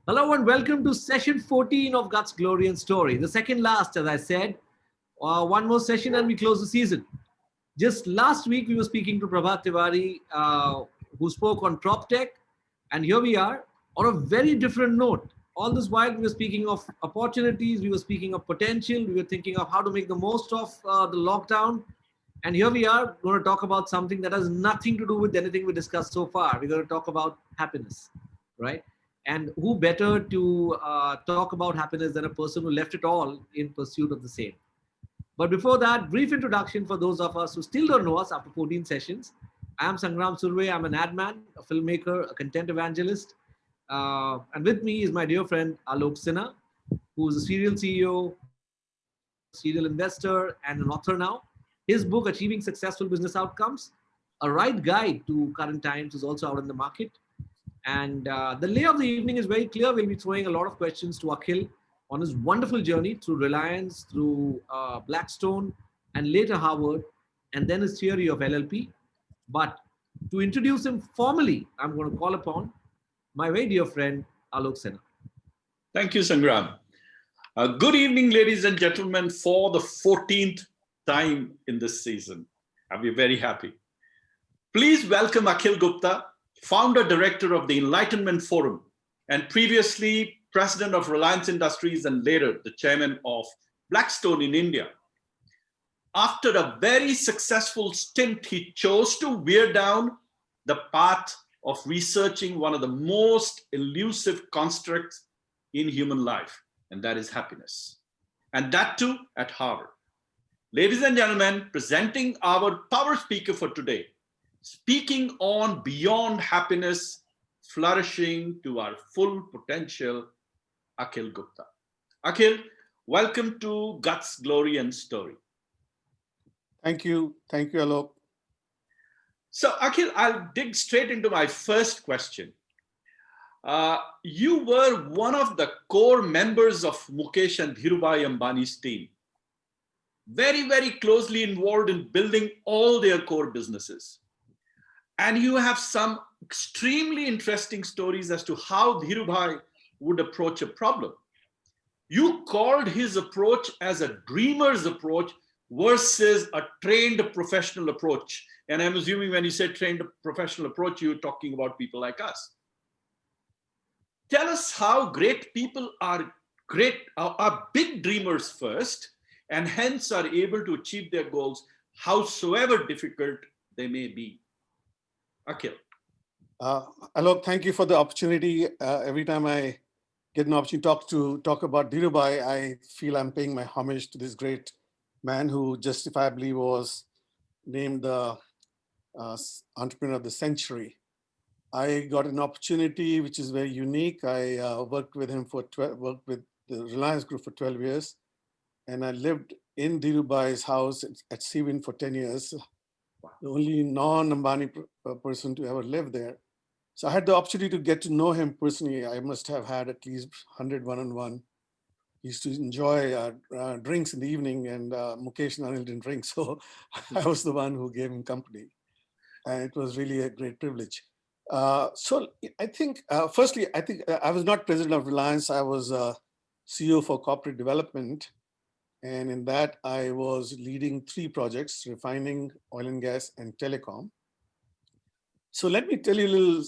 Hello and welcome to session 14 of Guts, Glory and Story. The second last, as I said. One more session and we close the season. Just last week, we were speaking to Prabhat Tiwari, who spoke on PropTech. And here we are on a very different note. All this while, we were speaking of opportunities, we were speaking of potential, we were thinking of how to make the most of the lockdown. And here we are going to talk about something that has nothing to do with anything we discussed so far. We're going to talk about happiness, right? And who better to talk about happiness than a person who left it all in pursuit of the same. But before that, brief introduction for those of us who still don't know us after 14 sessions. I am Sangram Surve. I'm an ad man, a filmmaker, a content evangelist. And with me is my dear friend, Alok Sinha, who is a serial CEO, serial investor, and an author now. His book, Achieving Successful Business Outcomes, a right guide to current times, is also out in the market. And the lay of the evening is very clear. We'll be throwing a lot of questions to Akhil on his wonderful journey through Reliance, through Blackstone, and later Harvard, and then his theory of LLP. But to introduce him formally, I'm going to call upon my very dear friend, Alok Sinha. Thank you, Sangram. Good evening, ladies and gentlemen, for the 14th time in this season. I'll be very happy. Please welcome Akhil Gupta, founder director of the Enlightenment Forum, and previously president of Reliance Industries and later the chairman of Blackstone in India. After a very successful stint, he chose to veer down the path of researching one of the most elusive constructs in human life, and that is happiness. And that too at Harvard. Ladies and gentlemen, presenting our power speaker for today, speaking on beyond happiness, flourishing to our full potential, Akhil Gupta. Akhil, welcome to Guts, Glory and Story. Thank you, Alok. So Akhil, I'll dig straight into my first question. You were one of the core members of Mukesh and Dhirubhai Ambani's team, very, very closely involved in building all their core businesses. And you have some extremely interesting stories as to how Dhirubhai would approach a problem. You called his approach as a dreamer's approach versus a trained professional approach. And I'm assuming when you say trained professional approach, you're talking about people like us. Tell us how great people are big dreamers first, and hence are able to achieve their goals, howsoever difficult they may be. Akhil. Alok, thank you for the opportunity. Every time I get an opportunity to talk about Dhirubhai, I feel I'm paying my homage to this great man who justifiably was named the entrepreneur of the century. I got an opportunity which is very unique. I worked with him worked with the Reliance Group for 12 years, and I lived in Dhirubhai's house at Seawind for 10 years. The only non-Ambani person to ever live there. So I had the opportunity to get to know him personally. I must have had at least 100 one-on-one. He used to enjoy drinks in the evening, and Mukesh and Anil didn't drink. So I was the one who gave him company. And it was really a great privilege. So I think, firstly, I was not president of Reliance. I was CEO for corporate development. And in that, I was leading 3 projects: refining, oil and gas, and telecom. So let me tell you a little,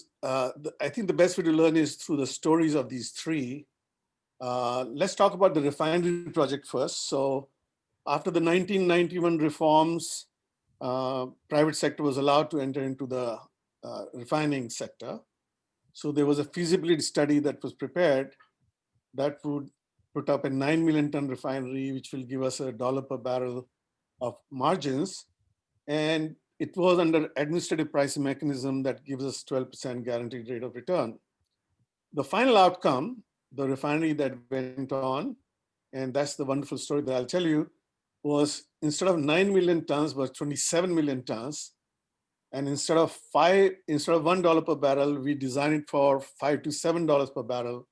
I think the best way to learn is through the stories of these 3. Let's talk about the refinery project first. So after the 1991 reforms, private sector was allowed to enter into the refining sector. So there was a feasibility study that was prepared that would put up a 9 million ton refinery, which will give us $1 per barrel of margins. And it was under administrative pricing mechanism that gives us 12% guaranteed rate of return. The final outcome, the refinery that went on, and that's the wonderful story that I'll tell you, was instead of 9 million tons, was 27 million tons. And instead of $1 per barrel, we designed it for $5 to $7 per barrel.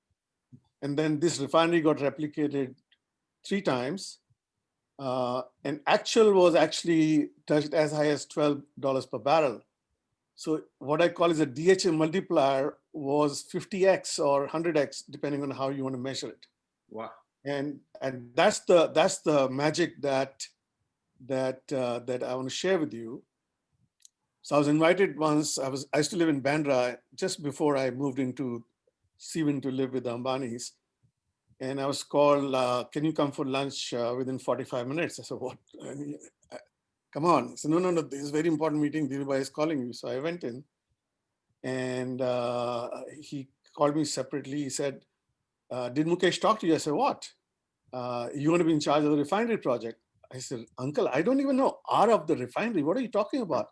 And then this refinery got replicated 3 times. And actual was actually touched as high as $12 per barrel. So what I call is a DHA multiplier was 50x or 100x, depending on how you want to measure it. Wow. And that's the magic that I want to share with you. So I was invited once. I used to live in Bandra just before I moved into Seaven to live with the Ambanis. And I was called, can you come for lunch within 45 minutes? I said, what? Come on. He said, no, this is a very important meeting. Dhirubhai is calling you. So I went in and he called me separately. He said, did Mukesh talk to you? I said, what? You want to be in charge of the refinery project? I said, Uncle, I don't even know R of the refinery. What are you talking about?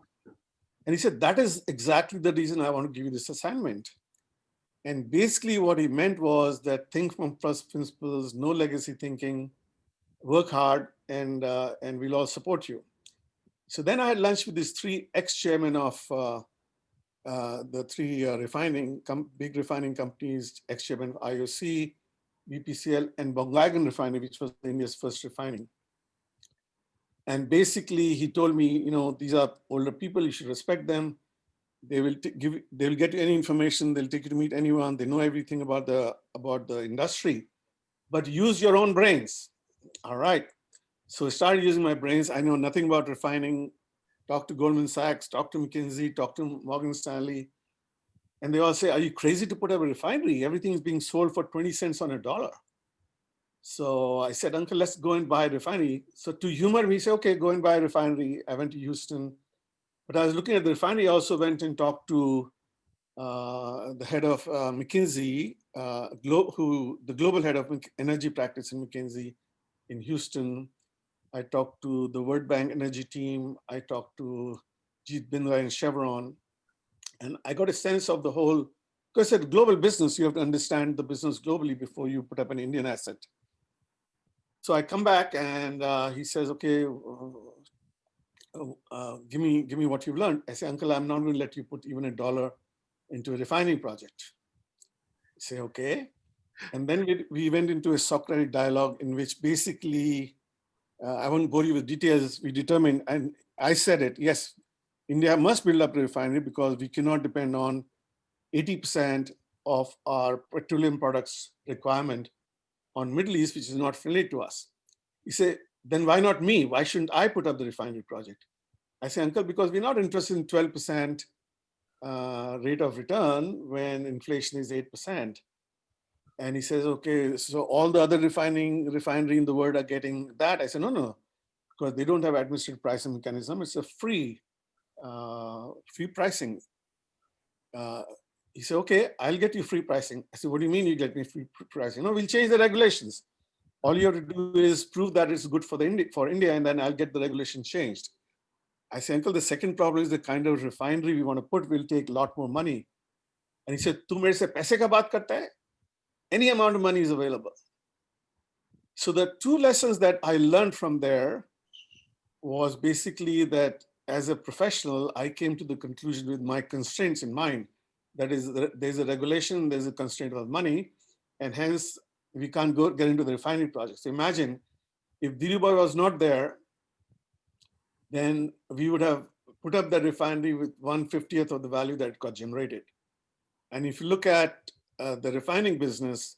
And he said, that is exactly the reason I want to give you this assignment. And basically what he meant was that think from first principles, no legacy thinking, work hard, and we'll all support you. So then I had lunch with these three ex-chairmen of the three big refining companies, ex-chairman of IOC, BPCL, and Bongaigan Refinery, which was India's first refining. And basically he told me, these are older people, you should respect them. They will get you any information. They'll take you to meet anyone. They know everything about the industry, but use your own brains. All right. So I started using my brains. I know nothing about refining. Talk to Goldman Sachs, talk to McKinsey, talk to Morgan Stanley. And they all say, are you crazy to put up a refinery? Everything is being sold for 20 cents on a dollar. So I said, Uncle, let's go and buy a refinery. So to humor me, he said, okay, go and buy a refinery. I went to Houston. But I was looking at the refinery. I also went and talked to the head of McKinsey, the global head of energy practice in McKinsey in Houston. I talked to the World Bank energy team. I talked to Jeet Bindra and Chevron. And I got a sense of the whole, because it's a global business, you have to understand the business globally before you put up an Indian asset. So I come back and he says, okay, give me what you've learned. I say, Uncle, I'm not going to let you put even $1 into a refining project. I say, okay. And then we went into a Socratic dialogue in which basically, I won't bore you with details, we determined, and I said it, yes, India must build up a refinery because we cannot depend on 80% of our petroleum products requirement on Middle East, which is not friendly to us. He said, then why not me? Why shouldn't I put up the refinery project? I say, Uncle, because we're not interested in 12% rate of return when inflation is 8%. And he says, okay, so all the other refinery in the world are getting that. I said, no, because they don't have administrative pricing mechanism. It's a free pricing. He said, okay, I'll get you free pricing. I said, what do you mean you get me free pricing? No, we'll change the regulations. All you have to do is prove that it's good for India, and then I'll get the regulation changed. I said, Uncle, the second problem is the kind of refinery we want to put will take a lot more money. And he said, "Tu mere se paise ka baat karta hai?" Any amount of money is available. So the two lessons that I learned from there was basically that as a professional, I came to the conclusion with my constraints in mind. That is, there's a regulation, there's a constraint of money, and hence we can't get into the refinery project. So imagine if Dhirubhai was not there, then we would have put up that refinery with 1/50th of the value that got generated. And if you look at the refining business,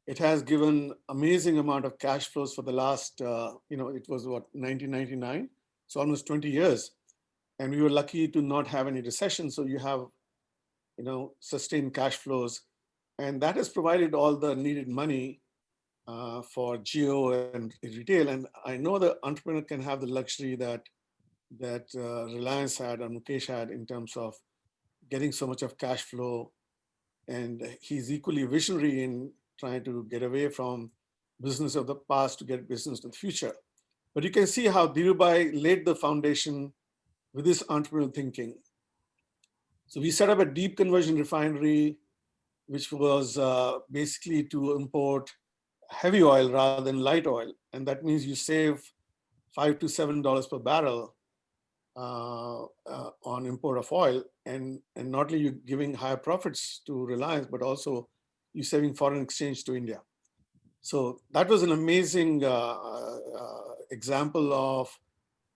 it has given amazing amount of cash flows for the last, it was what, 1999? So almost 20 years. And we were lucky to not have any recession. So you have, sustained cash flows. And that has provided all the needed money for geo and retail. And I know the entrepreneur can have the luxury that Reliance had or Mukesh had in terms of getting so much of cash flow. And he's equally visionary in trying to get away from business of the past to get business to the future. But you can see how Dhirubhai laid the foundation with this entrepreneurial thinking. So we set up a deep conversion refinery, which was basically to import heavy oil rather than light oil. And that means you save $5 to $7 per barrel on import of oil. And not only you giving higher profits to Reliance, but also you saving foreign exchange to India. So that was an amazing example of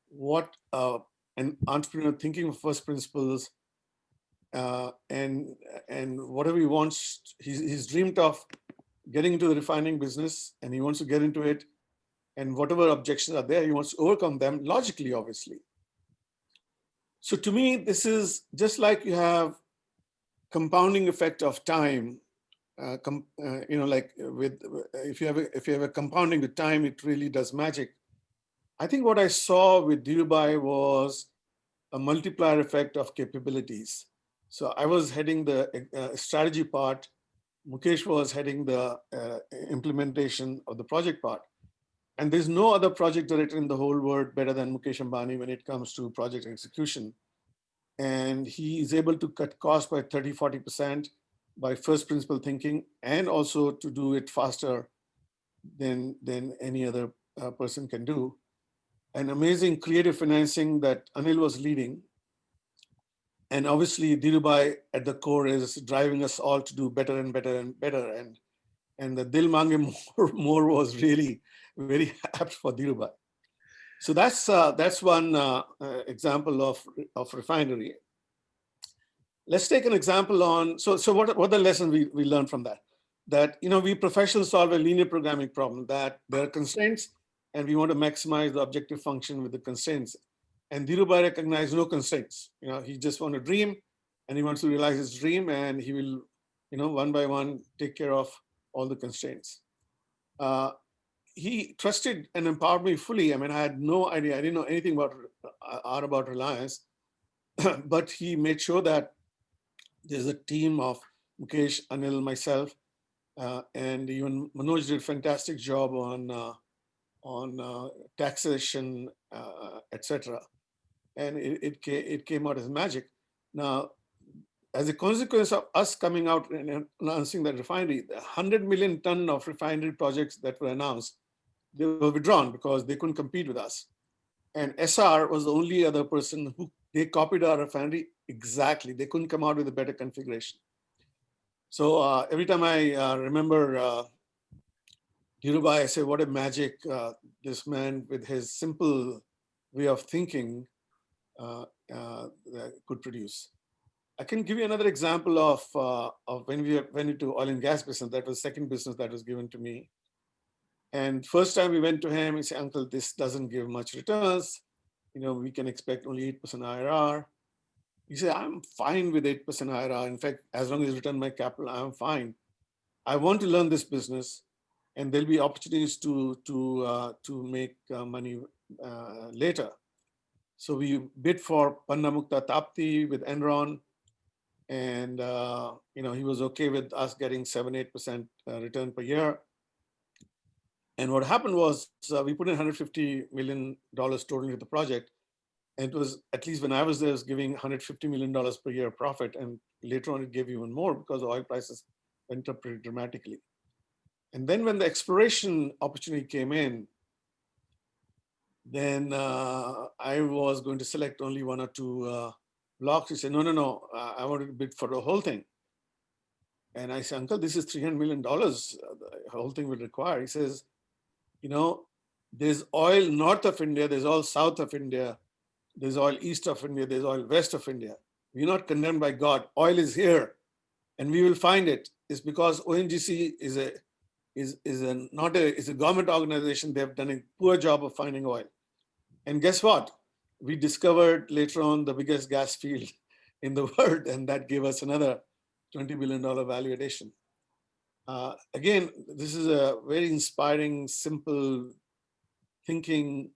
what an entrepreneur thinking of first principles and whatever he wants, he's dreamed of getting into the refining business, and he wants to get into it. And whatever objections are there, he wants to overcome them logically, obviously. So to me, this is just like you have compounding effect of time. Like if you have a compounding with time, it really does magic. I think what I saw with Dhirubhai was a multiplier effect of capabilities. So I was heading the strategy part. Mukesh was heading the implementation of the project part. And there's no other project director in the whole world better than Mukesh Ambani when it comes to project execution. And he is able to cut costs by 30, 40% by first principle thinking, and also to do it faster than any other person can do. An amazing creative financing that Anil was leading. And obviously Dhirubhai at the core is driving us all to do better and better and better. And the Dil Mange more was really very apt for Dhirubhai. So that's one example of refinery. Let's take an example on, so what are the lessons we learned from that? That, we professionals solve a linear programming problem, that there are constraints and we want to maximize the objective function with the constraints. And Dhirubhai recognized no constraints. He just wants to dream, and he wants to realize his dream, and he will, one by one, take care of all the constraints. He trusted and empowered me fully. I mean, I had no idea. I didn't know anything about Reliance, but he made sure that there's a team of Mukesh, Anil, myself, and even Manoj did a fantastic job on taxation, etc. And it came out as magic. Now, as a consequence of us coming out and announcing that refinery, the 100 million ton of refinery projects that were announced, they were withdrawn because they couldn't compete with us. And SR was the only other person who they copied our refinery exactly. They couldn't come out with a better configuration. So every time I remember Dhirubhai, I say, what a magic this man with his simple way of thinking could produce. I can give you another example of when we went into oil and gas business. That was the second business that was given to me. And first time we went to him, he said, Uncle, this doesn't give much returns. We can expect only 8% IRR. He said, I'm fine with 8% IRR. In fact, as long as I return my capital, I'm fine. I want to learn this business, and there'll be opportunities to make money later. So we bid for Panna Mukta Tapti with Enron, and he was okay with us getting 7-8% return per year. And what happened was we put in $150 million total into the project. And it was, at least when I was there, it was giving $150 million per year profit. And later on, it gave even more because the oil prices went up pretty dramatically. And then when the exploration opportunity came in, then I was going to select only one or two blocks. He said, no, I wanted to bid for the whole thing. And I said, Uncle, this is $300 million. The whole thing will require. He says, there's oil north of India, there's oil south of India, there's oil east of India, there's oil west of India. We're not condemned by God. Oil is here, and we will find it. It's because ONGC is a government organization. They've done a poor job of finding oil. And guess what? We discovered later on the biggest gas field in the world, and that gave us another $20 billion value addition. Again, this is a very inspiring, simple thinking,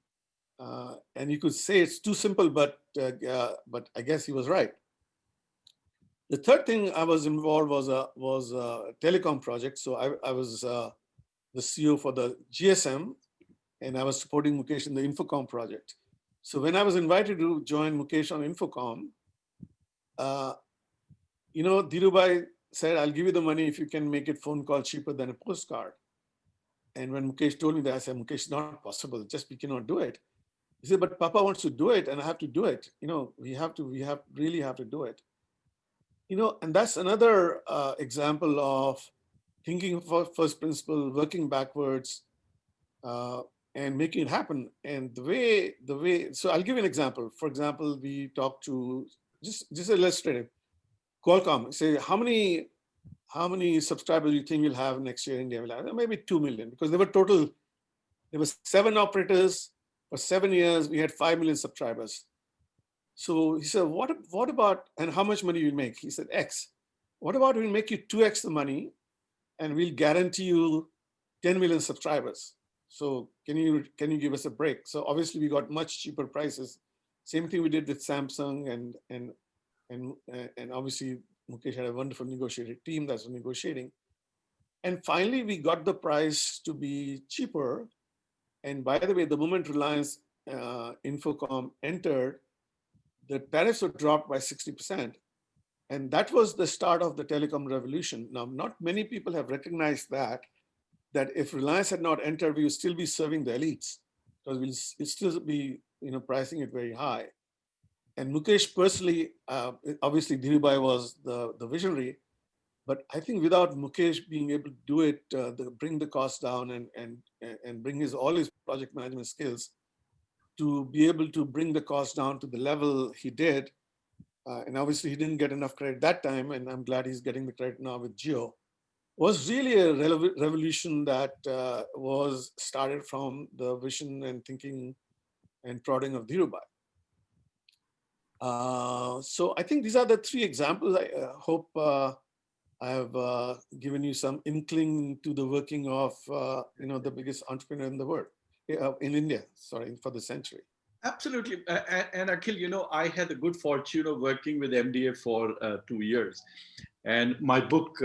and you could say it's too simple, but I guess he was right. The third thing I was involved was a telecom project. So I was the CEO for the GSM, and I was supporting Mukesh in the Infocom project. So when I was invited to join Mukesh on Infocom, Dhirubhai said, I'll give you the money if you can make it phone call cheaper than a postcard. And when Mukesh told me that, I said, Mukesh, it's not possible. Just we cannot do it. He said, but Papa wants to do it, and I have to do it. We really have to do it. And that's another example of thinking for first principle, working backwards, and making it happen. And the way, so I'll give you an example. For example, we talked to, just illustrative. Qualcomm, say how many subscribers do you think we'll have next year in India? We'll have maybe 2 million, because there were 7 operators for 7 years. We had 5 million subscribers. So he said, what about, and how much money you make? He said, X. What about we make you 2X the money and we'll guarantee you 10 million subscribers. So can you give us a break? So obviously we got much cheaper prices. Same thing we did with Samsung, and obviously Mukesh had a wonderful negotiating team that's negotiating. And finally we got the price to be cheaper. And by the way, the moment Reliance Infocom entered, the tariffs were dropped by 60%. And that was the start of the telecom revolution. Now, not many people have recognized that if Reliance had not entered, we would still be serving the elites, because we'll still be pricing it very high. And Mukesh personally, obviously Dhirubhai was the visionary, but I think without Mukesh being able to do it, bring the cost down and bring all his project management skills to be able to bring the cost down to the level he did, and obviously he didn't get enough credit that time, and I'm glad he's getting the credit now with Jio, was really a revolution that was started from the vision and thinking and prodding of Dhirubhai. So I think these are the 3 examples. I hope I have given you some inkling to the working of the biggest entrepreneur in the world, in India, sorry, for the century. Absolutely. And Akhil, I had the good fortune of working with MDA for 2 years. And my book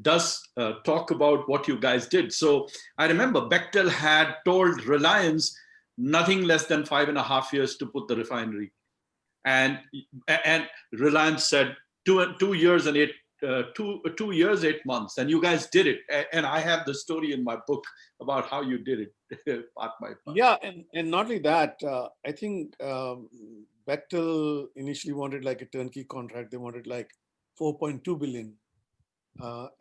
does talk about what you guys did. So I remember Bechtel had told Reliance nothing less than 5.5 years to put the refinery. And Reliance said 2 years and 2 years, 8 months. And you guys did it. And I have the story in my book about how you did it, part by part. Yeah, and not only that, I think Bechtel initially wanted like a turnkey contract. They wanted like 4.2 billion.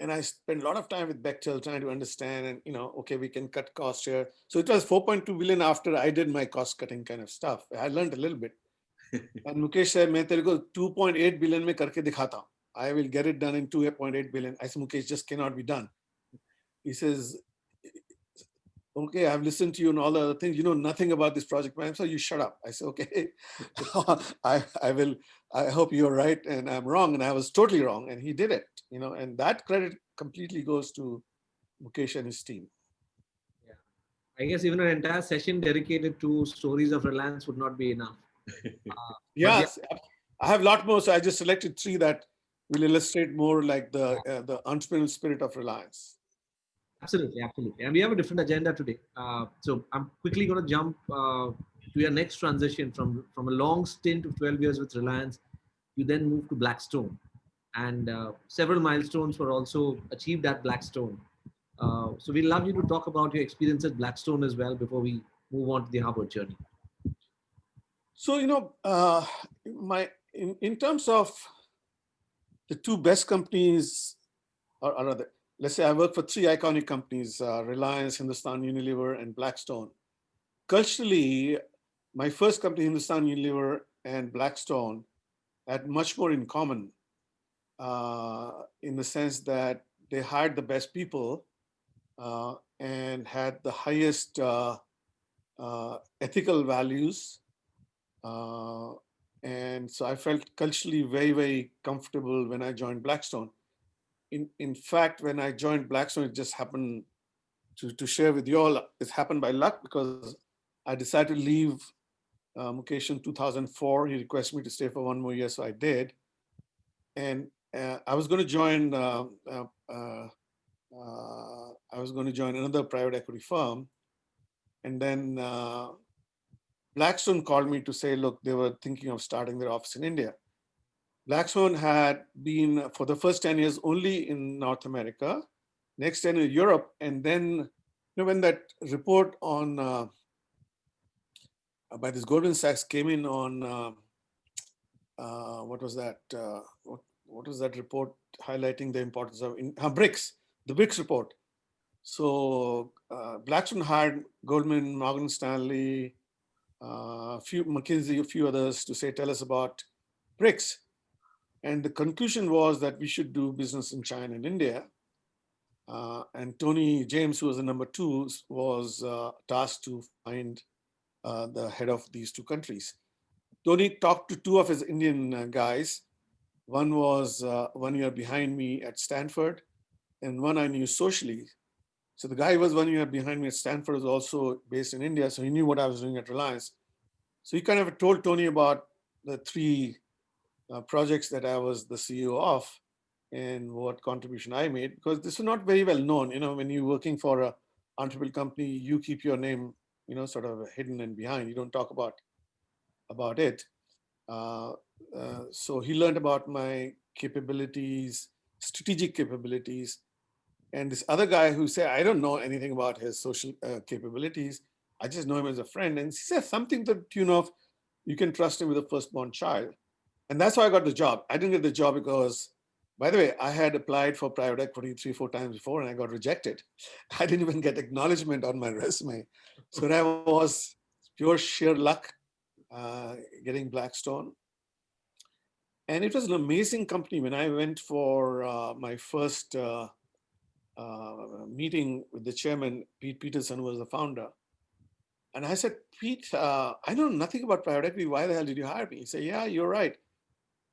And I spent a lot of time with Bechtel trying to understand, and okay, we can cut costs here. So it was 4.2 billion after I did my cost cutting kind of stuff. I learned a little bit. And Mukesh said, "मैं तेरे को 2.8 billion में करके दिखाता हूँ. I will get it done in 2.8 billion." I said, "Mukesh, just cannot be done." He says, "Okay, I've listened to you and all the other things. You know nothing about this project management, so you shut up." I said, "Okay, I will. I hope you're right and I'm wrong." And I was totally wrong, and he did it. And that credit completely goes to Mukesh and his team. Yeah, I guess even an entire session dedicated to stories of Reliance would not be enough. Yes, I have a lot more. So I just selected 3 that will illustrate more like the entrepreneurial spirit of Reliance. Absolutely. And we have a different agenda today. So I'm quickly going to jump to your next transition from a long stint of 12 years with Reliance. You then moved to Blackstone, and several milestones were also achieved at Blackstone. So we'd love you to talk about your experience at Blackstone as well before we move on to the Harvard journey. So, in terms of the 2 best companies, or rather, let's say I work for 3 iconic companies, Reliance, Hindustan Unilever, and Blackstone. Culturally, my first company, Hindustan Unilever and Blackstone, had much more in common in the sense that they hired the best people and had the highest ethical values. And so I felt culturally very, very comfortable when I joined Blackstone. In fact, when I joined Blackstone, it just happened to share with you all. It happened by luck because I decided to leave Mukesh in 2004. He requested me to stay for 1 more year, so I did. And I was going to join. I was going to join another private equity firm, and then Blackstone called me to say, look, they were thinking of starting their office in India. Blackstone had been for the first 10 years only in North America, next 10 in Europe, and then when that report on by this Goldman Sachs came in on what was that? What was that report highlighting the importance of BRICS, the BRICS report? So Blackstone hired Goldman, Morgan Stanley, McKinsey, a few others to say, tell us about BRICS. And the conclusion was that we should do business in China and India. And Tony James, who was the number two, was tasked to find the head of these two countries. Tony talked to two of his Indian guys. One was 1 year behind me at Stanford, and one I knew socially. So the guy who was 1 year behind me at Stanford was also based in India, so he knew what I was doing at Reliance. So he kind of told Tony about the three projects that I was the CEO of and what contribution I made, because this is not very well known. You know, when you're working for a entrepreneurial company, you keep your name, you know, sort of hidden and behind. You don't talk about it. So he learned about my capabilities, strategic capabilities, and this other guy who said, I don't know anything about his social capabilities. I just know him as a friend. And he said something to the tune of, you can trust him with a firstborn child. And that's how I got the job. I didn't get the job because, by the way, I had applied for private equity 3-4 times before and I got rejected. I didn't even get acknowledgement on my resume. So that was pure sheer luck getting Blackstone. And it was an amazing company. When I went for my first meeting with the chairman, Pete Peterson, who was the founder, and I said, Pete, I know nothing about private equity. Why the hell did you hire me? He said, yeah, you're right.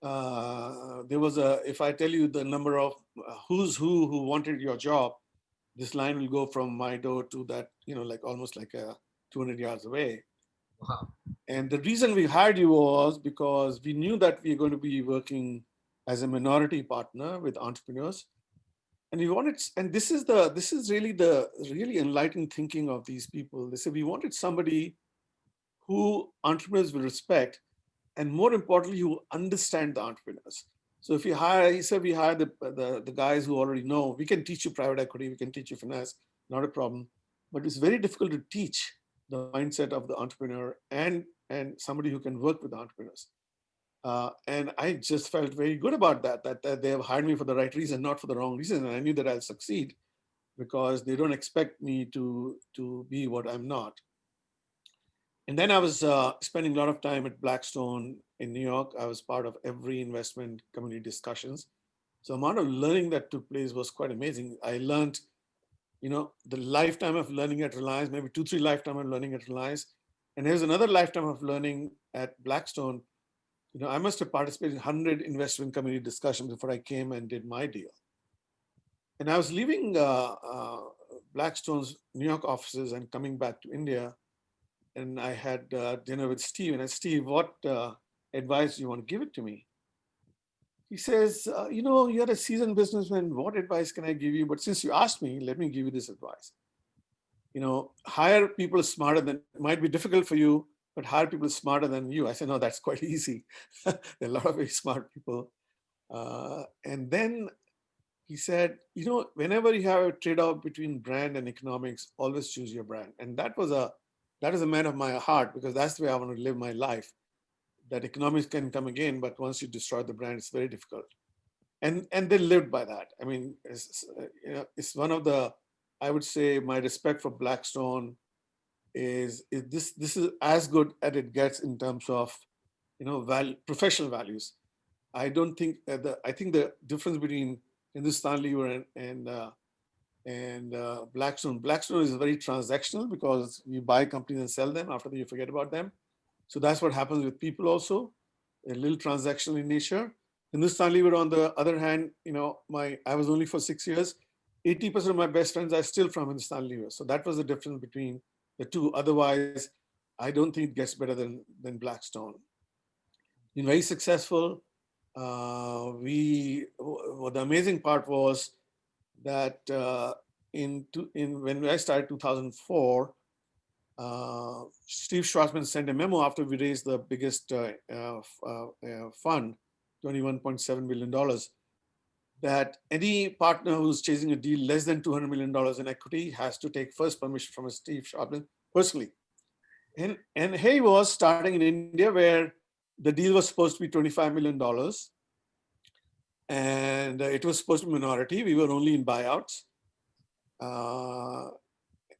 There was if I tell you the number of who's who wanted your job, this line will go from my door to that, you know, like almost like 200 yards away. Wow. And the reason we hired you was because we knew that we were going to be working as a minority partner with entrepreneurs. And we wanted, and this is really the really enlightened thinking of these people. They said we wanted somebody who entrepreneurs will respect, and more importantly, who understand the entrepreneurs. So if you hire, he said, we hire the guys who already know. We can teach you private equity, we can teach you finance, not a problem. But it's very difficult to teach the mindset of the entrepreneur and somebody who can work with entrepreneurs. And I just felt very good about that they have hired me for the right reason, not for the wrong reason. And I knew that I'll succeed because they don't expect me to be what I'm not. And then I was spending a lot of time at Blackstone in New York. I was part of every investment community discussions. So the amount of learning that took place was quite amazing. I learned, you know, the lifetime of learning at Reliance, maybe 2-3 lifetime of learning at Reliance. And here's another lifetime of learning at Blackstone. You know, I must have participated in 100 investment committee discussions before I came and did my deal. And I was leaving Blackstone's New York offices and coming back to India. And I had dinner with Steve. And I said, Steve, what advice do you want to give it to me? He says, you know, you're a seasoned businessman. What advice can I give you? But since you asked me, let me give you this advice. You know, hire people smarter than, it might be difficult for you, but hire people smarter than you. I said, no, that's quite easy. There are a lot of very smart people. And then he said, you know, whenever you have a trade-off between brand and economics, always choose your brand. And that is a man of my heart, because that's the way I want to live my life. That economics can come again, but once you destroy the brand, it's very difficult. And they lived by that. I mean, you know, it's one of the, I would say, my respect for Blackstone is this is as good as it gets in terms of, you know, professional values. I don't think I think the difference between Hindustan Lever and Blackstone is very transactional, because you buy companies and sell them. After that, you forget about them. So that's what happens with people also, a little transactional in nature. Hindustan Lever, on the other hand, you know, I was only for 6 years. 80% of my best friends are still from Hindustan Lever. So that was the difference between the two. Otherwise, I don't think it gets better than Blackstone. Been very successful. The amazing part was that when I started 2004, Steve Schwarzman sent a memo after we raised the biggest fund, $21.7 billion, that any partner who's chasing a deal less than $200 million in equity has to take first permission from Steve Schwarzman personally. And he was starting in India, where the deal was supposed to be $25 million. And it was supposed to be minority. We were only in buyouts.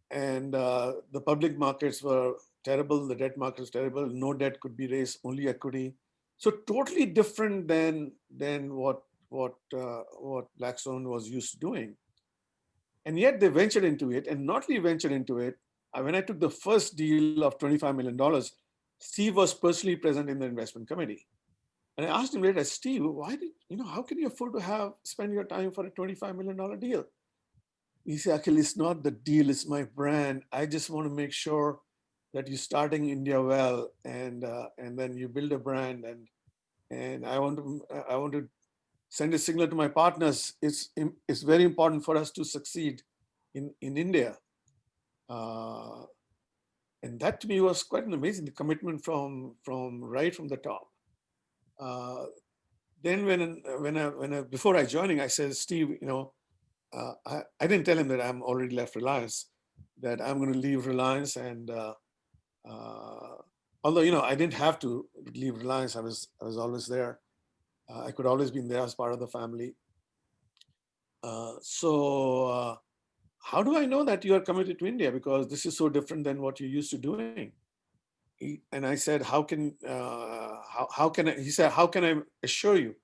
And the public markets were terrible. The debt market was terrible. No debt could be raised, only equity. So totally different than what Blackstone was used to doing. And yet they ventured into it, and not only ventured into it. When I took the first deal of $25 million, Steve was personally present in the investment committee. And I asked him later, Steve, why did how can you afford to spend your time for a $25 million deal? He said, Akhil, it's not the deal, it's my brand. I just want to make sure that you're starting India well, and then you build a brand, and I want to send a signal to my partners. It's very important for us to succeed in India. And that to me was quite an amazing commitment from right from the top. Then before I joining, I said, Steve, I didn't tell him that I'm already left Reliance, that I'm going to leave Reliance, and although I didn't have to leave Reliance, I was always there. I could always been there as part of the family. So how do I know that you are committed to India? Because this is so different than what you're used to doing. And I said, how can I? He said, how can I assure you?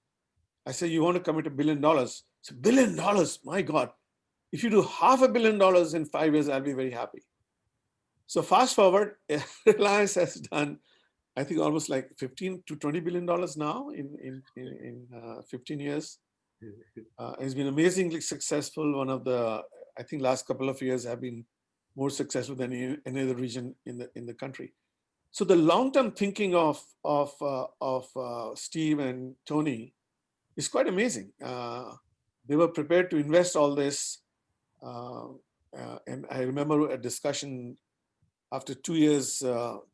I said, you want to commit $1 billion? So $1 billion, my God. If you do $500 million in 5 years, I'll be very happy. So fast forward, Reliance has done, I think, almost like $15 to $20 billion now in 15 years. It's been amazingly successful. One of the, I think, last couple of years have been more successful than any other region in the country. So the long-term thinking of Steve and Tony is quite amazing. They were prepared to invest all this. And I remember a discussion after 2 years,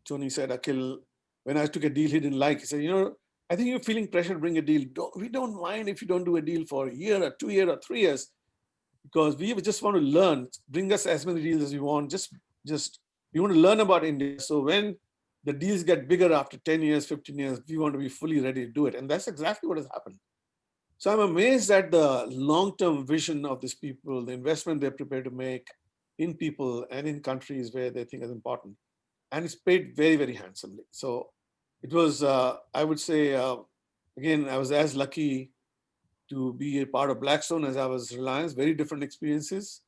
Tony said, Akhil, when I took a deal he didn't like, he said, I think you're feeling pressure to bring a deal. We don't mind if you don't do a deal for a year or 2 years or 3 years, because we just want to learn. Bring us as many deals as we want. Just we want to learn about India. So when the deals get bigger after 10 years, 15 years, we want to be fully ready to do it. And that's exactly what has happened. So I'm amazed at the long-term vision of these people, the investment they're prepared to make in people and in countries where they think is important. And it's paid very, very handsomely. So it was, I would say, again, I was as lucky to be a part of Blackstone as I was Reliance. Very different experiences,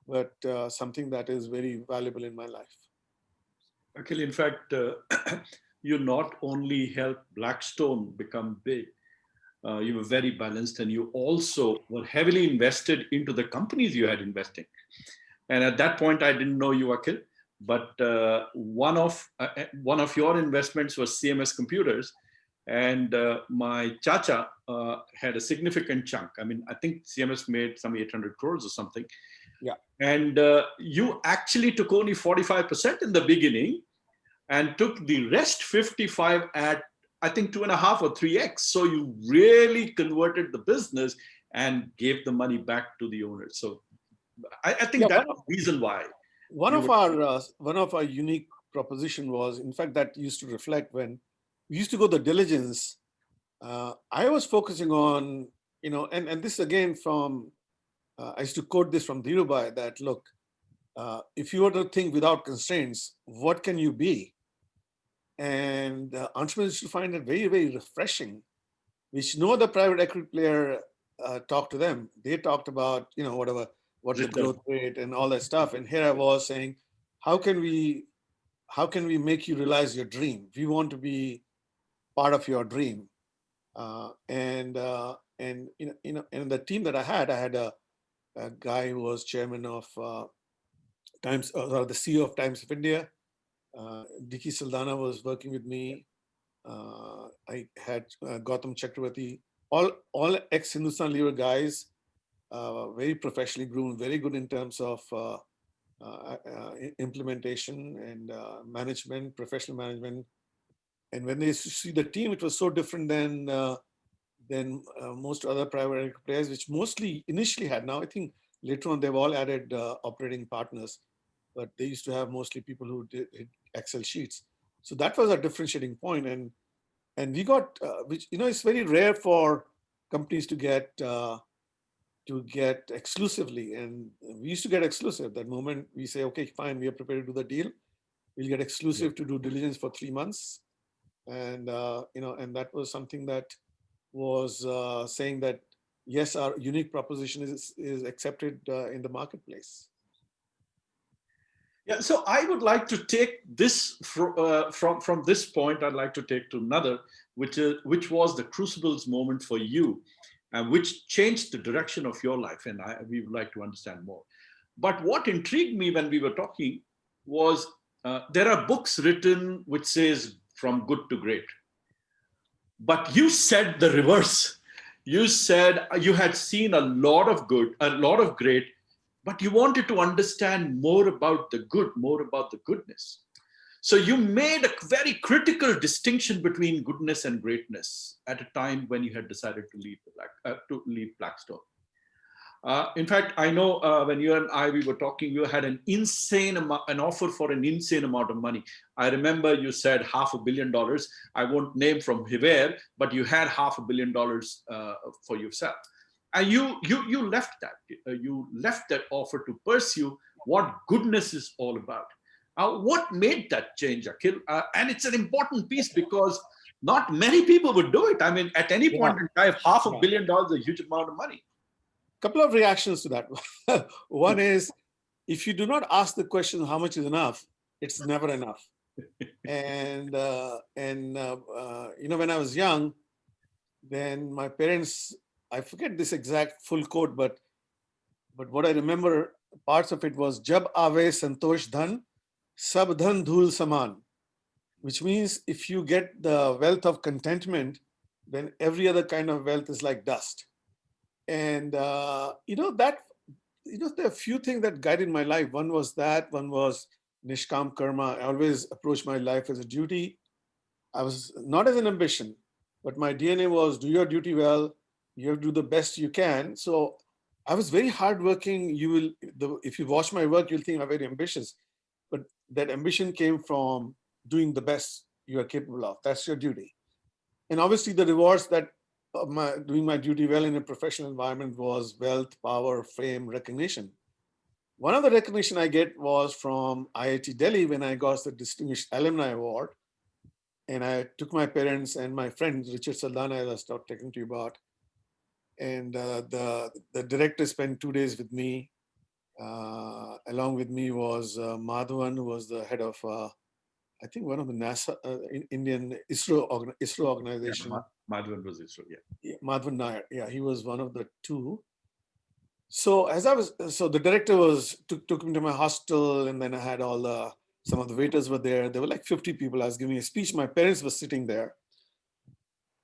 but something that is very valuable in my life. Akhil, in fact, you not only helped Blackstone become big, you were very balanced, and you also were heavily invested into the companies you had investing. And at that point, I didn't know you, Akhil, but one of your investments was CMS Computers, and my chacha had a significant chunk. I mean, I think CMS made some 800 crores or something. Yeah. And you actually took only 45% in the beginning, and took the rest 55 at, I think, 2.5 or 3x. So you really converted the business and gave the money back to the owners. So I think that's the reason why. One of our unique proposition was, in fact, that used to reflect when we used to go the diligence. I was focusing on, and this again from, I used to quote this from Dhirubhai, that look, if you were to think without constraints, what can you be? And entrepreneurs used to find it very, very refreshing, which no other private equity player talked to them. They talked about, what the growth rate and all that stuff. And here I was saying, how can we make you realize your dream? We want to be part of your dream. And the team that I had a guy who was chairman of Times, or the CEO of Times of India. Diki Saldana was working with me. I had Gautam Chakravarti, all ex-Hindustan Lever guys, very professionally groomed, very good in terms of implementation and management, professional management. And when they see the team, it was so different than most other private equity players, which mostly initially had. Now I think later on they've all added operating partners, but they used to have mostly people who did Excel sheets. So that was a differentiating point. And we got, which, it's very rare for companies to get exclusively. And we used to get exclusive. That moment we say, okay, fine, we are prepared to do the deal. We'll get exclusive to do diligence for 3 months. And and that was something that was saying that yes, our unique proposition is accepted in the marketplace. Yeah, so I would like to take this from this point. I'd like to take to another, which was the crucibles moment for you, and which changed the direction of your life. And we would like to understand more. But what intrigued me when we were talking was there are books written which says from good to great, but you said the reverse. You said you had seen a lot of good, a lot of great, but you wanted to understand more about the good, more about the goodness. So you made a very critical distinction between goodness and greatness at a time when you had decided to leave Blackstone. In fact, I know when you and I we were talking, you had an offer for an insane amount of money. I remember you said $500 million. I won't name from where, but you had $500 million for yourself, and you left that. You left that offer to pursue what goodness is all about. What made that change, Akhil? And it's an important piece because not many people would do it. I mean, at any point in time, $500 million is a huge amount of money. Couple of reactions to that. One is, if you do not ask the question, how much is enough, it's never enough. And when I was young, then my parents, I forget this exact full quote, but what I remember, parts of it was, Jab aave santosh dhan, sab dhan dhul saman, which means if you get the wealth of contentment, then every other kind of wealth is like dust. And there are a few things that guided my life. One was that, one was Nishkam Karma. I always approached my life as a duty. I was not as an ambition, but my DNA was do your duty well. You have to do the best you can. So I was very hardworking. If you watch my work, you'll think I'm very ambitious, but that ambition came from doing the best you are capable of. That's your duty. And obviously the rewards that doing my duty well in a professional environment was wealth, power, fame, recognition. One of the recognition I get was from IIT Delhi when I got the Distinguished Alumni Award. And I took my parents and my friend, Richard Saldana, as I started talking to you about. And the director spent 2 days with me. Along with me was Madhavan, who was the head of, I think, one of the NASA, Indian ISRO organization. Yeah, Madhavan was ISRO, yeah. Madhavan Nair, yeah, he was one of the two. So the director took me to my hostel, and then I had some of the waiters were there. There were like 50 people. I was giving a speech. My parents were sitting there.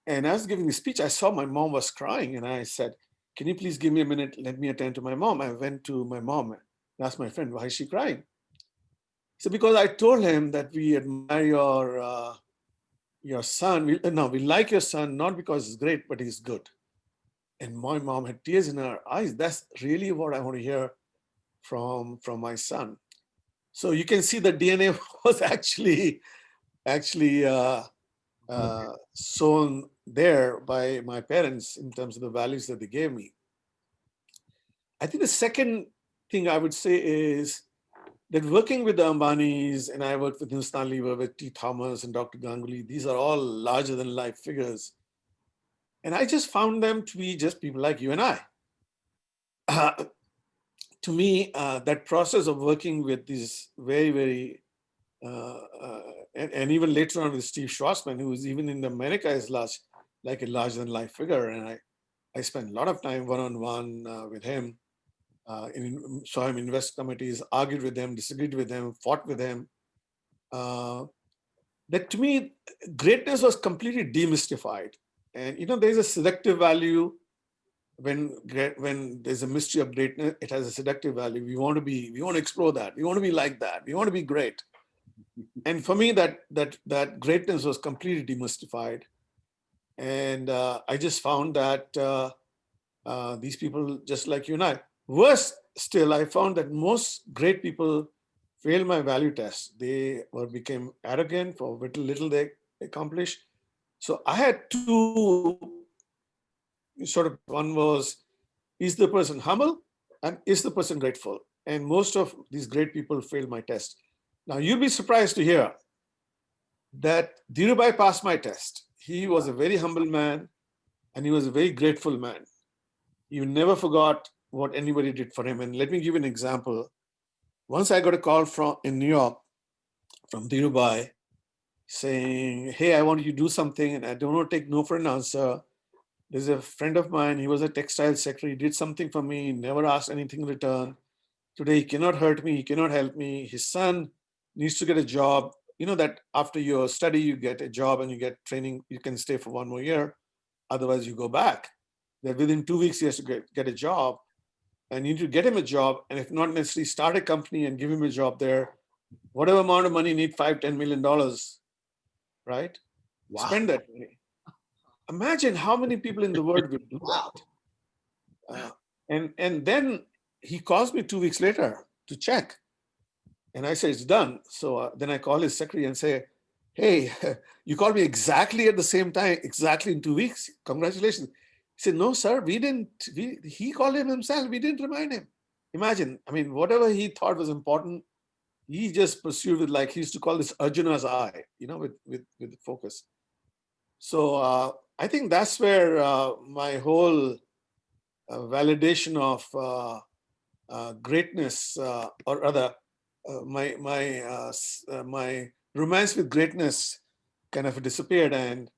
And I was giving the speech. I saw my mom was crying, and I said, can you please give me a minute? Let me attend to my mom. I went to my mom and asked my friend, why is she crying? So because I told him that we admire your son. We like your son, not because he's great, but he's good. And my mom had tears in her eyes. That's really what I want to hear from my son. So you can see the DNA was actually sown there by my parents in terms of the values that they gave me. I think the second thing I would say is that working with the Ambanis, and I worked with Hindustan Lever, with T. Thomas and Dr. Ganguly, these are all larger than life figures. And I just found them to be just people like you and I. To me, that process of working with these very, very, and even later on with Steve Schwarzman, who is even in America is like a larger than life figure. And I spent a lot of time one-on-one with him. Saw him in invest committees, argued with them, disagreed with them, fought with them. That to me, greatness was completely demystified. And there's a seductive value when there's a mystery of greatness. It has a seductive value. We want to explore that. We want to be like that. We want to be great. And for me, that greatness was completely demystified. And I just found that these people, just like you and I. Worse still, I found that most great people failed my value test. They became arrogant for little they accomplished. So I had two sort of, one was, is the person humble and is the person grateful? And most of these great people failed my test. Now you'll be surprised to hear that Dhirubhai passed my test. He was a very humble man and he was a very grateful man. He never forgot what anybody did for him. And let me give you an example. Once I got a call from in New York from Dhirubhai saying, hey, I want you to do something and I don't want to take no for an answer. There's a friend of mine, he was a textile secretary, he did something for me, never asked anything in return. Today, he cannot hurt me, he cannot help me. His son needs to get a job. You know that after your study, you get a job and you get training, you can stay for 1 more year. Otherwise, you go back. That within 2 weeks, he has to get a job. And you need to get him a job. And if not necessarily start a company and give him a job there, whatever amount of money you need, $5-10 million, right? Wow. Spend that money. Imagine how many people in the world will do that. And then he calls me 2 weeks later to check. And I say, it's done. So then I call his secretary and say, hey, you called me exactly at the same time, exactly in 2 weeks. Congratulations. He said, no, sir, he called him himself. We didn't remind him. Imagine, I mean, whatever he thought was important, he just pursued with, like, he used to call this Arjuna's eye, you know, with focus. So I think that's where my whole validation of greatness, or rather, my romance with greatness kind of disappeared, and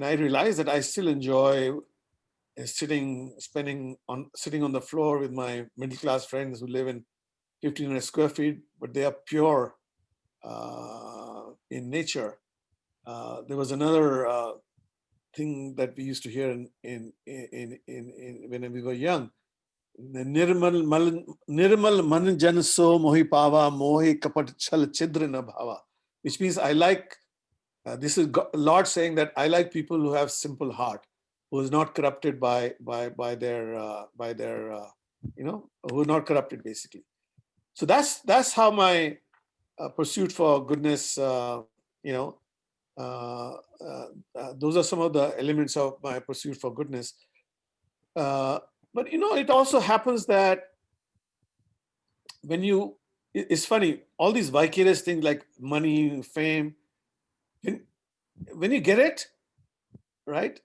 I realized that I still enjoy sitting on the floor with my middle class friends who live in 1,500 square feet, but they are pure in nature. There was another thing that we used to hear in when we were young. Nirmal man jan so mohi pava mohi kapat chal chidra na bhava, which means I like, this is Lord saying that I like people who have simple heart, who is not corrupted by their you know, who are not corrupted basically. So that's how my pursuit for goodness, you know, those are some of the elements of my pursuit for goodness. But you know, it also happens that when it's funny, all these vicarious things like money, fame, when you get it, right,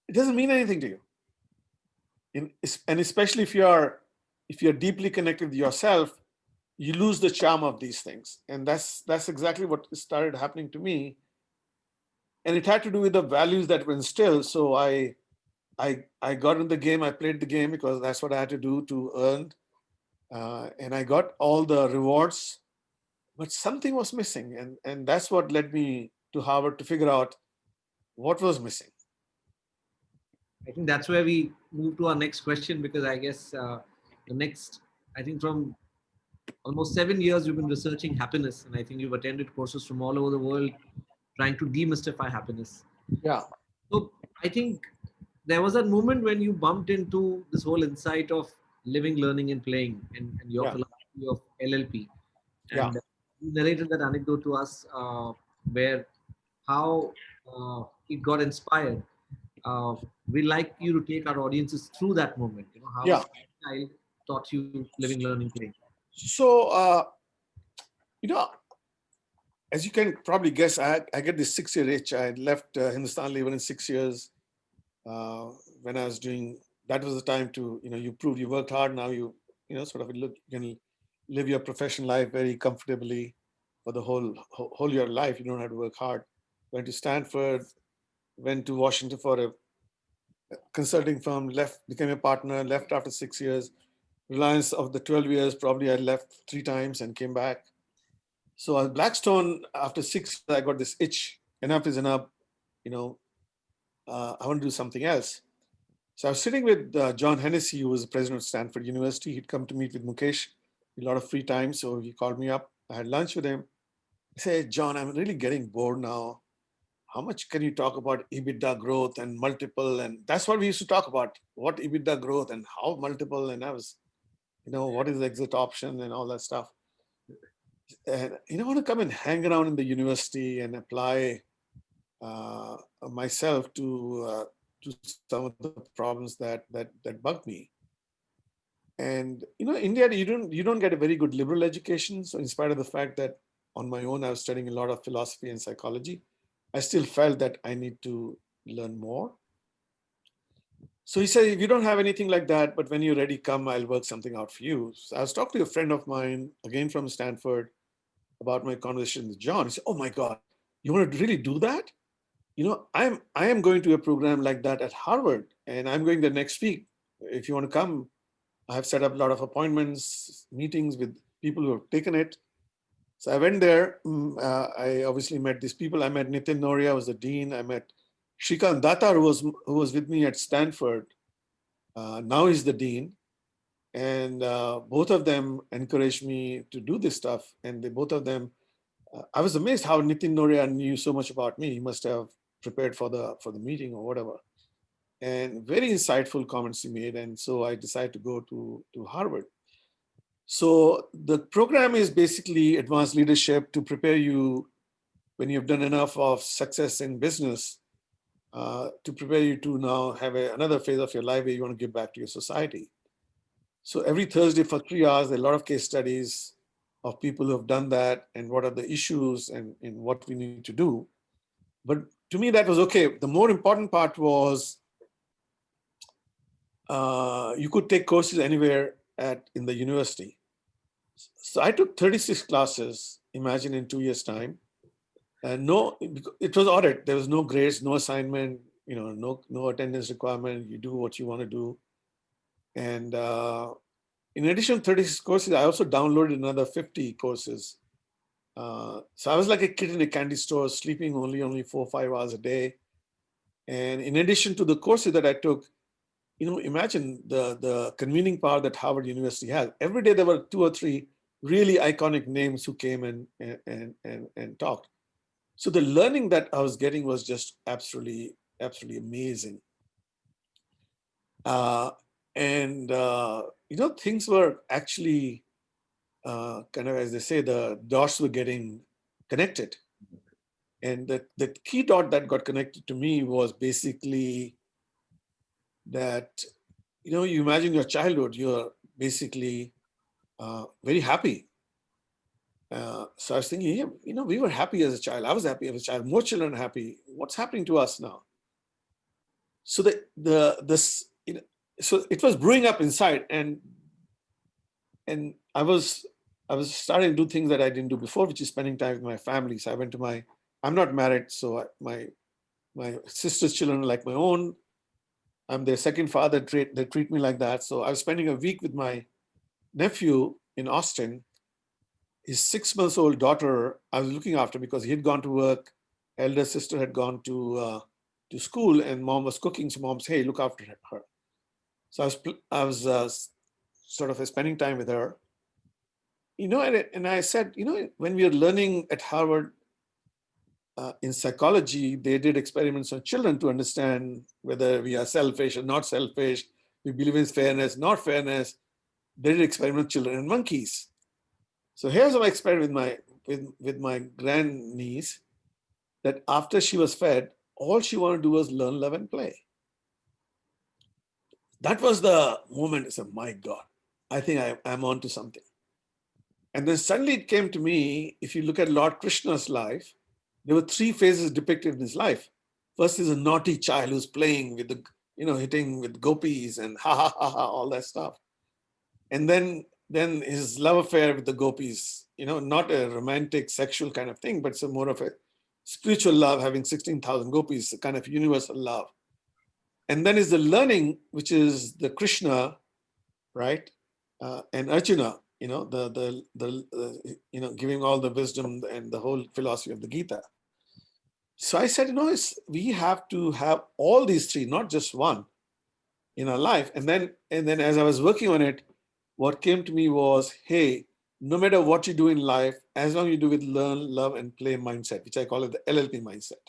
it doesn't mean anything to you. And especially if you're deeply connected with yourself, you lose the charm of these things. And that's exactly what started happening to me. And it had to do with the values that were instilled. So I got in the game, I played the game because that's what I had to do to earn. And I got all the rewards, but something was missing. And that's what led me to Harvard to figure out what was missing. I think that's where we move to our next question, because I guess I think from almost 7 years, you've been researching happiness. And I think you've attended courses from all over the world trying to demystify happiness. Yeah. So I think there was a moment when you bumped into this whole insight of living, learning, and playing, and your philosophy of LLP. And you narrated that anecdote to us, where how it got inspired. We like you to take our audiences through that moment. You know, how a child taught you living, learning, playing. So, you know, as you can probably guess, I get this 6-year itch. I left Hindustan Lever in 6 years when I was doing, that was the time to, you know, you proved you worked hard. Now you know, sort of you can live your professional life very comfortably for the whole your life. You don't have to work hard. Went to Stanford, went to Washington for a consulting firm, left, became a partner, left after 6 years. Reliance, of the 12 years, probably I left 3 times and came back. So at Blackstone, after 6 years, I got this itch. Enough is enough. You know, I want to do something else. So I was sitting with John Hennessy, who was the president of Stanford University. He'd come to meet with Mukesh, a lot of free time. So he called me up. I had lunch with him. I said, John, I'm really getting bored now. How much can you talk about EBITDA growth and multiple? And that's what we used to talk about, what EBITDA growth and how multiple. And I was, you know, what is the exit option and all that stuff. And you know, I want to come and hang around in the university and apply myself to some of the problems that bug me. And you know, India, you don't get a very good liberal education. So in spite of the fact that on my own. I was studying a lot of philosophy and psychology. I still felt that I need to learn more. So he said, if you don't have anything like that, but when you're ready, come, I'll work something out for you. So I was talking to a friend of mine, again from Stanford, about my conversation with John. He said, oh my God, you want to really do that? I am going to a program like that at Harvard, and I'm going the next week. If you want to come, I have set up a lot of appointments, meetings with people who have taken it. So I went there. I obviously met these people. I met Nitin Noria, was the dean. I met Shrikant Datar, who was with me at Stanford. Now he's the dean. And both of them encouraged me to do this stuff. And both of them, I was amazed how Nitin Noria knew so much about me. He must have prepared for the meeting or whatever. And very insightful comments he made. And so I decided to go to Harvard. So the program is basically advanced leadership to prepare you when you've done enough of success in business, to prepare you to now have another phase of your life where you want to give back to your society. So every Thursday for 3 hours, there are a lot of case studies of people who have done that and what are the issues and what we need to do. But to me, that was okay. The more important part was you could take courses anywhere in the university. So I took 36 classes, imagine in 2 years' time. And it was audit. There was no grades, no assignment, no attendance requirement. You do what you want to do. And in addition to 36 courses, I also downloaded another 50 courses. So I was like a kid in a candy store, sleeping only 4 or 5 hours a day. And in addition to the courses that I took, imagine the convening power that Harvard University has. Every day there were 2 or 3 really iconic names who came and talked. So the learning that I was getting was just absolutely amazing. Things were actually kind of, as they say, the dots were getting connected. And the key dot that got connected to me was basically that, you imagine your childhood, you're basically very happy. So I was thinking, we were happy as a child. I was happy as a child. More children are happy. What's happening to us now? So so it was brewing up inside, and I was starting to do things that I didn't do before, which is spending time with my family. So I went to I'm not married, so my sister's children are like my own. I'm their second father. They treat me like that. So I was spending a week with my nephew in Austin. His 6 months old daughter I was looking after because he had gone to work. Elder sister had gone to school, and mom was cooking. So mom said, "Hey, look after her." So I was sort of spending time with her. And I said, when we were learning at Harvard in psychology, they did experiments on children to understand whether we are selfish or not selfish. We believe in fairness, not fairness. They did experiments with children and monkeys. So here's my experiment with my grandniece, that after she was fed, all she wanted to do was learn, love, and play. That was the moment. I said, my God, I think I'm onto something. And then suddenly it came to me, if you look at Lord Krishna's life, there were 3 phases depicted in his life. First is a naughty child who's playing with hitting with gopis and ha ha ha ha, all that stuff. And then his love affair with the gopis, not a romantic sexual kind of thing, but it's more of a spiritual love, having 16,000 gopis, a kind of universal love. And then is the learning, which is the Krishna, right? And Arjuna, giving all the wisdom and the whole philosophy of the Gita. So I said, we have to have all these 3, not just one, in our life. And then as I was working on it, what came to me was, hey, no matter what you do in life, as long as you do with learn, love, and play mindset, which I call it the LLP mindset.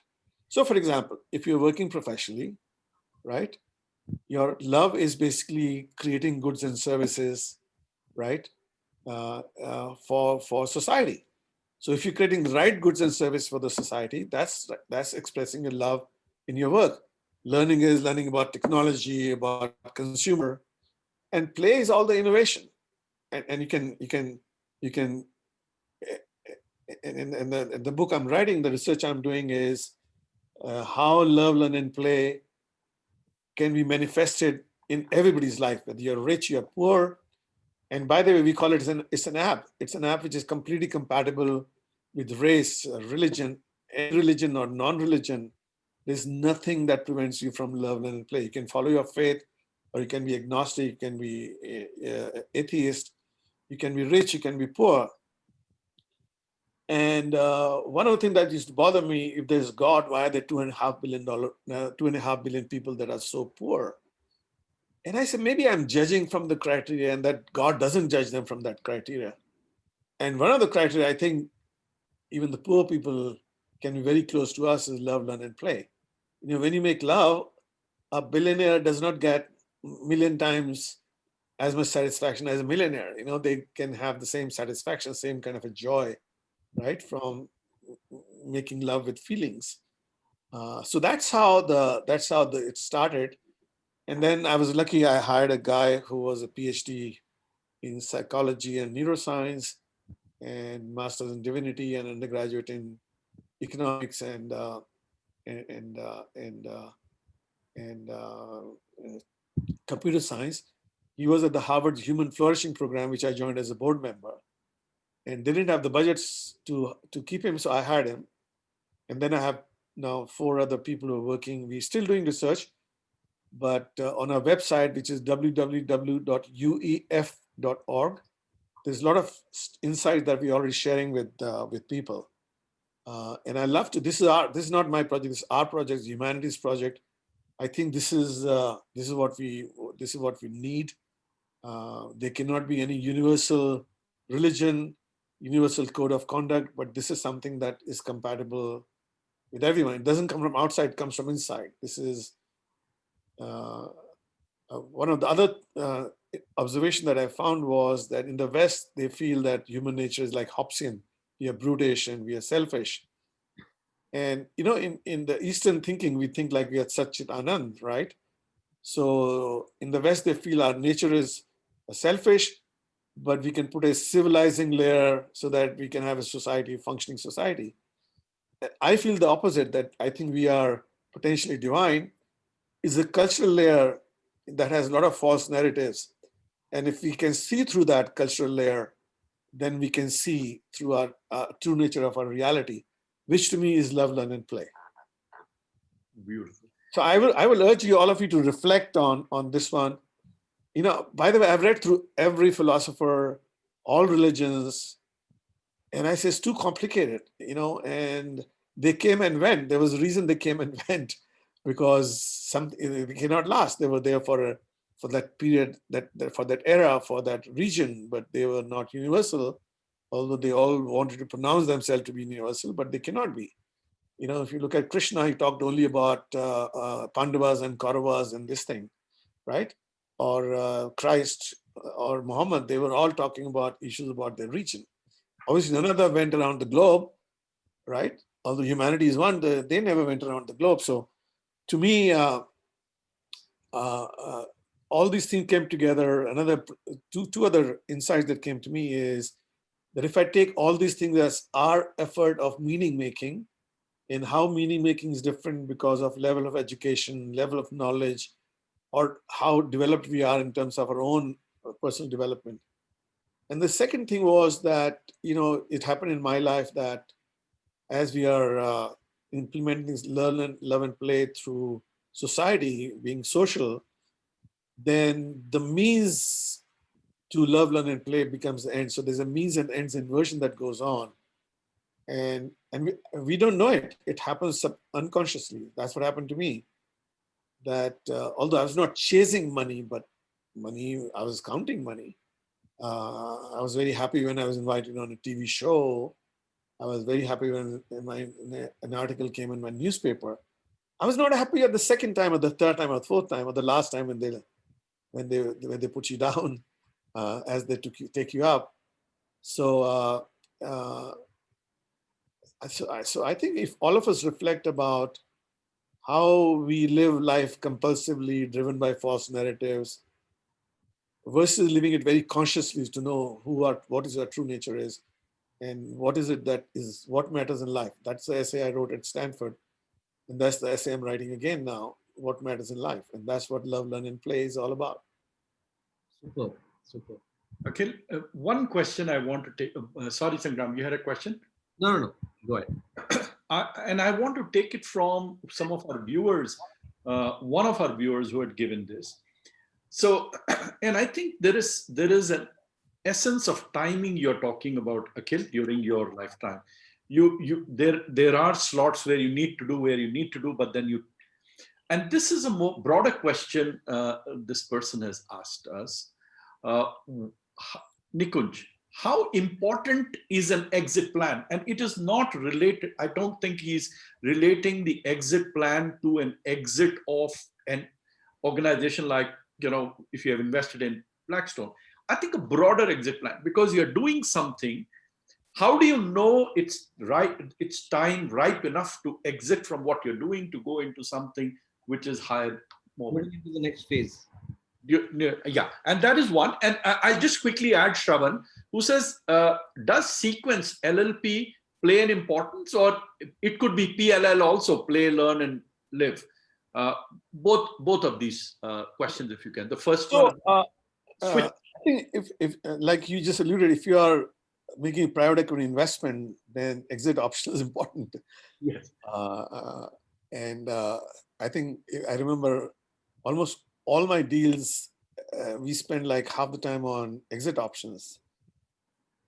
So for example, if you're working professionally, right, your love is basically creating goods and services, right, for society. So if you're creating the right goods and service for the society, that's expressing your love in your work. Learning is learning about technology, about consumer, and play is all the innovation. And you can in the book I'm writing, the research I'm doing is how love, learn, and play can be manifested in everybody's life, whether you're rich, you're poor. And by the way, we call it it's an app. It's an app which is completely compatible with race, religion, any religion or non-religion. There's nothing that prevents you from love, learn, and play. You can follow your faith, or you can be agnostic, you can be atheist, you can be rich, you can be poor. And one of the things that used to bother me, if there's God, why are there $2.5 billion people that are so poor? And I said, maybe I'm judging from the criteria, and that God doesn't judge them from that criteria. And one of the criteria, I think, even the poor people can be very close to us, is love, learn, and play. You know, when you make love, a billionaire does not get a million times as much satisfaction as a millionaire. You know, they can have the same satisfaction, same kind of a joy, right, from making love with feelings. So that's how it started. And then I was lucky, I hired a guy who was a PhD in psychology and neuroscience, and master's in divinity, and undergraduate in economics and computer science. He was at the Harvard Human Flourishing program, which I joined as a board member, and they didn't have the budgets to keep him, so I hired him. And then I have now 4 other people who are working. We're still doing research, but on our website, which is www.uef.org, there's a lot of insight that we're already sharing with people. And I love to. This is not my project. This is our project, it's humanities project. I think this is what we need. There cannot be any universal religion, universal code of conduct, but this is something that is compatible with everyone. It doesn't come from outside; it comes from inside. This is one of the other observation that I found was that in the West, they feel that human nature is like Hobbesian. We are brutish and we are selfish. And, you know, in the Eastern thinking, we think like we are Satchit Anand, right? So in the West, they feel our nature is selfish, but we can put a civilizing layer so that we can have a society, functioning society. I feel the opposite, that I think we are potentially divine, is a cultural layer that has a lot of false narratives. And if we can see through that cultural layer, then we can see through our true nature of our reality, which to me is love, learn, and play. Beautiful. So I will urge you, all of you, to reflect on this one. You know, by the way, I've read through every philosopher, all religions, and I say it's too complicated, you know, and they came and went. There was a reason they came and went, because they cannot last. They were there for that period, for that era, for that region, but they were not universal, although they all wanted to pronounce themselves to be universal, but they cannot be. You know, if you look at Krishna, he talked only about Pandavas and Kauravas and this thing, right? Or Christ or Muhammad, they were all talking about issues about their region. Obviously, none of them went around the globe, right? Although humanity is one, they never went around the globe. So to me, all these things came together. Another two other insights that came to me is that if I take all these things as our effort of meaning making, and how meaning making is different because of level of education, level of knowledge, or how developed we are in terms of our own personal development. And the second thing was that, you know, it happened in my life that as we are implementing this learn, love, and play through society, being social, then the means to love, learn, and play becomes the end. So there's a means and ends inversion that goes on. And we don't know it. It happens unconsciously. That's what happened to me. That although I was not chasing money, but money, I was counting money. I was very happy when I was invited on a TV show. I was very happy when an article came in my newspaper. I was not happy at the second time, or the third time, or the fourth time, or the last time when they put you down as they take you up. So so I think if all of us reflect about how we live life compulsively, driven by false narratives, versus living it very consciously to know what is our true nature is, And what is it that is what matters in life? That's the essay I wrote at Stanford. And that's the essay I'm writing again now, what matters in life. And that's what Love, Learn, and Play is all about. Super, super. Akhil, one question I want to take. Sorry, Sangram, you had a question? No. Go ahead. And I want to take it from some of our viewers, one of our viewers who had given this. So, and I think there is an essence of timing you're talking about, Akhil, during your lifetime. There are slots where you need to do, but then you, and this is a more broader question this person has asked us. Nikunj, how important is an exit plan? And it is not related, I don't think he's relating the exit plan to an exit of an organization like, if you have invested in Blackstone. I think a broader exit plan, because you're doing something. How do you know it's right, it's time ripe enough to exit from what you're doing to go into something which is higher, more? Moving into the next phase. Yeah, and that is one. And I'll just quickly add Shravan, who says, does sequence LLP play an importance, or it could be PLL also, play, learn, and live? Both of these questions, if you can. The first one. I think if like you just alluded, if you are making a private equity investment, then exit option is important. Yes. And I think I remember almost all my deals, we spend like half the time on exit options.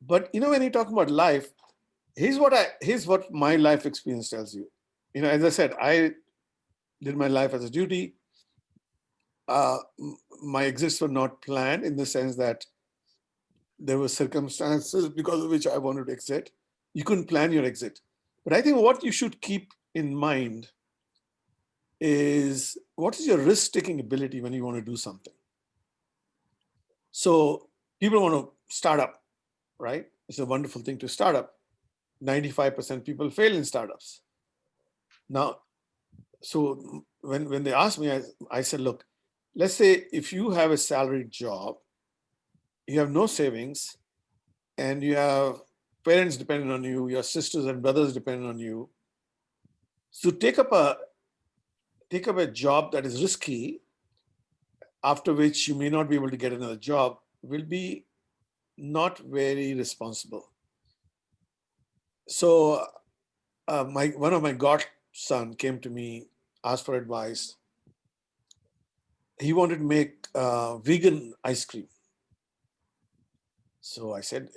But when you talk about life, here's what my life experience tells you. As I said, I did my life as a duty. My exits were not planned in the sense that there were circumstances because of which I wanted to exit. You couldn't plan your exit. But I think what you should keep in mind is, what is your risk-taking ability when you want to do something? So people want to start up, right? It's a wonderful thing to start up. 95% people fail in startups. Now, so when they asked me, I said, look, let's say if you have a salaried job, you have no savings, and you have parents depending on you, your sisters and brothers depending on you. So take up a job that is risky, after which you may not be able to get another job, will be not very responsible. So one of my godson came to me, asked for advice. He wanted to make vegan ice cream. So I said,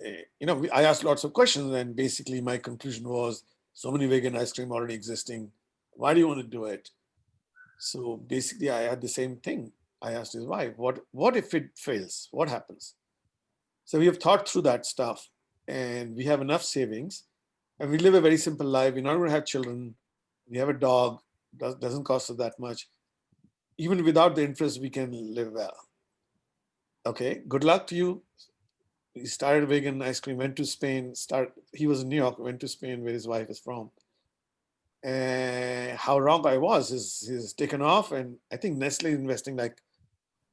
I asked lots of questions, and basically my conclusion was, so many vegan ice cream already existing. Why do you want to do it? So basically I had the same thing. I asked his wife, what if it fails? What happens? So we have thought through that stuff, and we have enough savings, and we live a very simple life. We're not going to have children. We have a dog, doesn't cost us that much. Even without the interest, we can live well. Okay, good luck to you. He started vegan ice cream, went to Spain, he was in New York, went to Spain where his wife is from. And how wrong I was is taken off. And I think Nestle investing like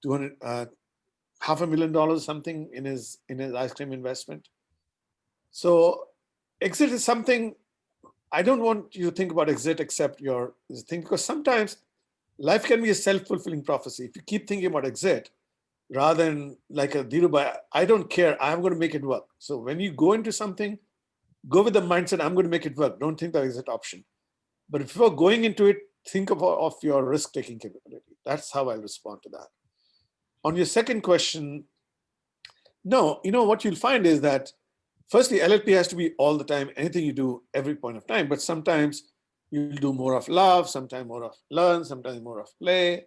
$500,000 something in his ice cream investment. So exit is something, I don't want you to think about exit except your thing, because sometimes life can be a self-fulfilling prophecy. If you keep thinking about exit, rather than like a Dhirubhai, I don't care, I'm going to make it work. So when you go into something, go with the mindset, I'm going to make it work. Don't think the exit option. But if you're going into it, think of your risk-taking capability. That's how I respond to that. On your second question, no, what you'll find is that, firstly, LLP has to be all the time, anything you do, every point of time. But sometimes you'll do more of love, sometimes more of learn, sometimes more of play.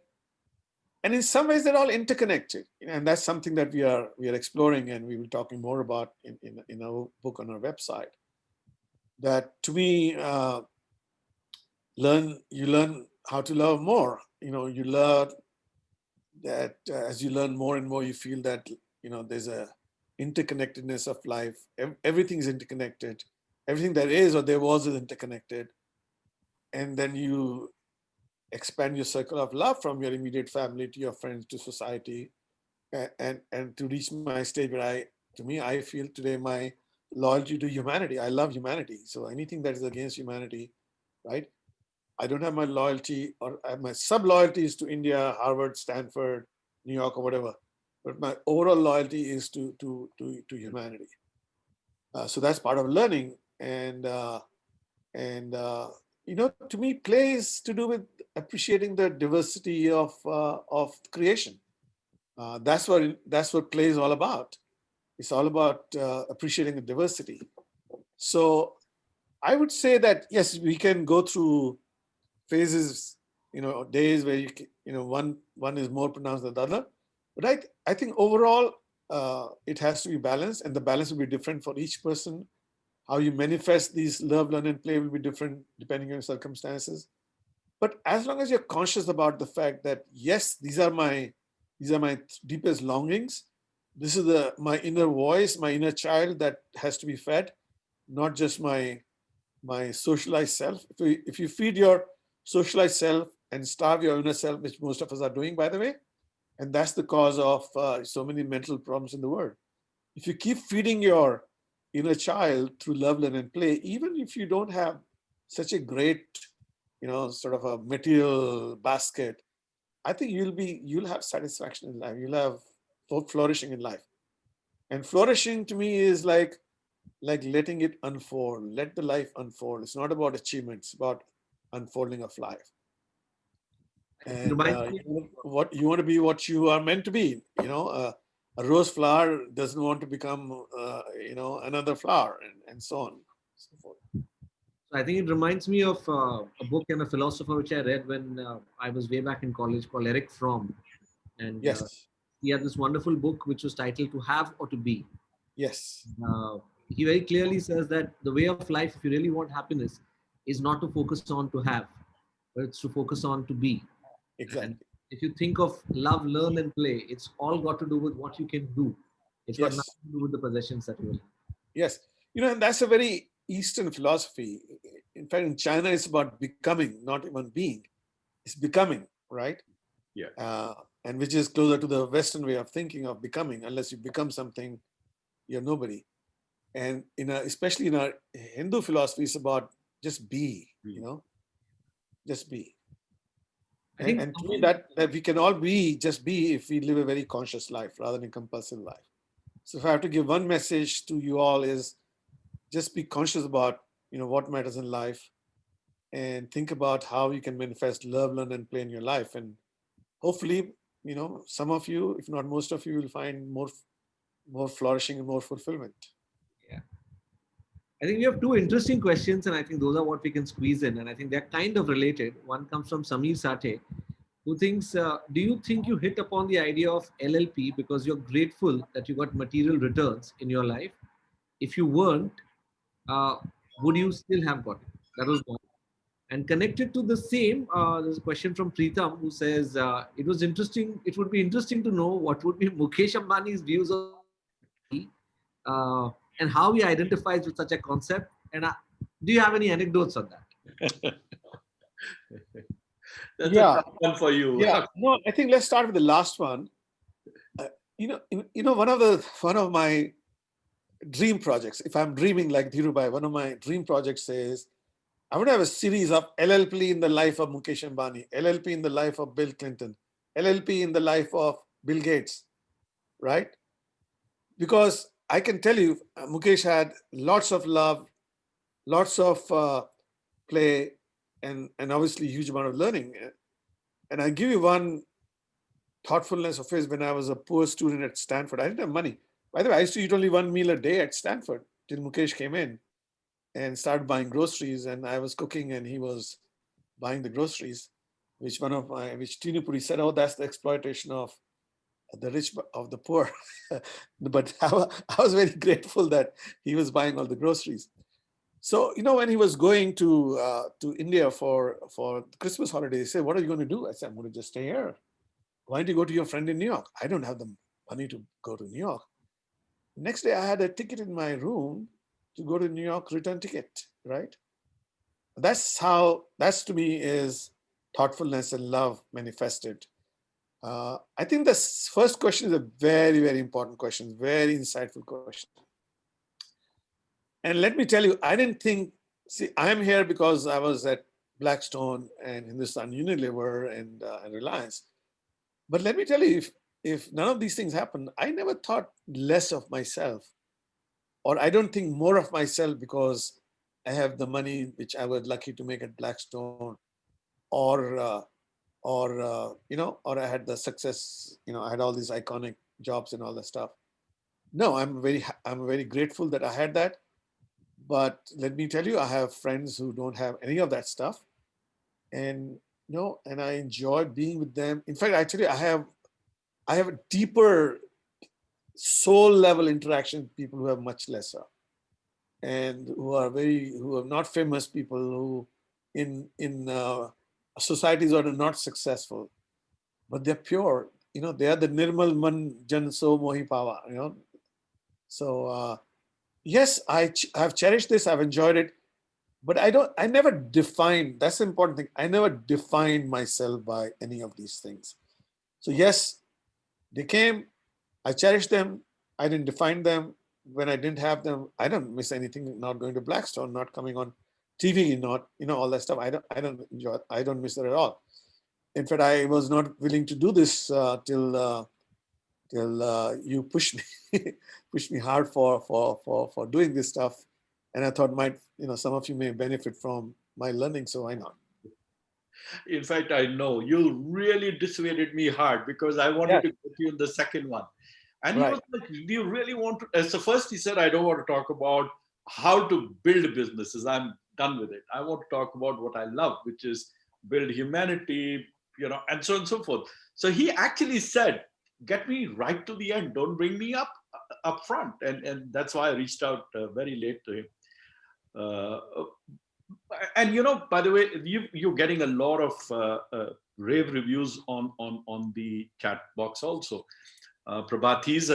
And in some ways, they're all interconnected. And that's something that we are exploring, and we will be talking more about in our book on our website. That to me, you learn how to love more. You learn that as you learn more and more, you feel that there's a interconnectedness of life. Everything is interconnected. Everything there is or there was is interconnected. And then you expand your circle of love from your immediate family to your friends to society, and to reach my stage where I feel today my loyalty to humanity. I love humanity. So anything that is against humanity, right? I don't have my loyalty, or I have my sub-loyalties to India, Harvard, Stanford, New York, or whatever. But my overall loyalty is to humanity. So that's part of learning. And to me, play is to do with appreciating the diversity of creation. That's what play is all about. It's all about appreciating the diversity. So I would say that yes, we can go through phases, days where one is more pronounced than the other. But I think overall it has to be balanced, and the balance will be different for each person. How you manifest these love, learn, and play will be different depending on your circumstances. But as long as you're conscious about the fact that yes, these are my deepest longings. This is my inner voice, my inner child that has to be fed, not just my socialized self. If you feed your socialized self and starve your inner self, which most of us are doing, by the way, and that's the cause of so many mental problems in the world. If you keep feeding your inner child through love, learn, and play, even if you don't have such a great, sort of a material basket, I think you'll have satisfaction in life. You'll have flourishing in life. And flourishing to me is like letting it unfold. Let the life unfold. It's not about achievements. It's about unfolding of life. It And reminds me. what you want to be, what you are meant to be. A rose flower doesn't want to become, another flower, and so on, so forth. I think it reminds me of a book and a philosopher which I read when I was way back in college, called Eric Fromm, and Yes, he had this wonderful book which was titled "To Have or to Be." yes, He very clearly says that the way of life, if you really want happiness, is not to focus on to have, but it's to focus on to be. And exactly. if you think of love, learn, and play, it's all got to do with what you can do. It's got Yes, nothing to do with the possessions that you will. yes. And that's a very Eastern philosophy. In fact, in China, it's about becoming, not even being. It's becoming, right? Yeah. And which is closer to the Western way of thinking of becoming. Unless you become something, you're nobody. And especially in our Hindu philosophy, it's about just be, just be. I And, think and to me, that we can all be just be if we live a very conscious life rather than compulsive life. So if I have to give one message to you all is just be conscious about what matters in life, and think about how you can manifest love, learn, and play in your life. And hopefully, some of you, if not most of you, will find more flourishing and more fulfillment. yeah. I think we have two interesting questions, and I think those are what we can squeeze in. And I think they're kind of related. One comes from Samir Sate, who thinks, do you think you hit upon the idea of LLP because you're grateful that you got material returns in your life? If you weren't, uh, would you still have got it? That was one. And connected to the same, there's a question from Preetham who says, it was interesting. It would be interesting to know what would be Mukesh Ambani's views on LLP, and how he identifies with such a concept. And do you have any anecdotes on that? That's a Yeah, tough one for you. yeah. No, I think let's start with the last one. One of my dream projects, if I'm dreaming like Dhirubhai, one of my dream projects is I would have a series of LLP in the life of Mukesh Ambani, LLP in the life of Bill Clinton, LLP in the life of Bill Gates, right? Because I can tell you, Mukesh had lots of love, lots of play, and obviously huge amount of learning. And I give you one thoughtfulness of his when I was a poor student at Stanford. I didn't have money. By the way, I used to eat only one meal a day at Stanford till Mukesh came in and started buying groceries. And I was cooking and he was buying the groceries, which Tinupuri said, oh, that's the exploitation of the rich of the poor. But I was very grateful that he was buying all the groceries. So, when he was going to India for Christmas holiday, he said, what are you going to do? I said, I'm going to just stay here. Why don't you go to your friend in New York? I don't have the money to go to New York. Next day, I had a ticket in my room to go to New York, return ticket, right? That's to me is thoughtfulness and love manifested. I think this first question is a very, very important question, very insightful question. And let me tell you, I didn't think, see, I am here because I was at Blackstone and Hindustan Unilever and Reliance. But let me tell you, if none of these things happened, I never thought less of myself, or I don't think more of myself because I have the money which I was lucky to make at Blackstone, or or I had the success. I had all these iconic jobs and all that stuff. No, I'm very grateful that I had that. But let me tell you, I have friends who don't have any of that stuff, and and I enjoy being with them. In fact, actually, I have a deeper soul level interaction with people who have much lesser, and who are not famous people, who in societies are not successful, but they're pure. They are the nirmal man jan so mohi pawa. So yes, I've cherished this. I've enjoyed it, but I never defined. That's the important thing. I never defined myself by any of these things. So yes, they came. I cherished them. I didn't define them. When I didn't have them, I don't miss anything. Not going to Blackstone, not coming on TV, not all that stuff. I don't enjoy it. I don't miss it at all. In fact, I was not willing to do this till you pushed me pushed me hard for doing this stuff, and I thought some of you may benefit from my learning, so why not? In fact, I know you really dissuaded me hard because I wanted to get you in the second one. And he was like, do you really want to? So first he said, I don't want to talk about how to build businesses. I'm done with it. I want to talk about what I love, which is build humanity, and so on and so forth. So he actually said, get me right to the end. Don't bring me up front. And that's why I reached out very late to him. And by the way, you're getting a lot of rave reviews on the chat box also. Prabhat, he's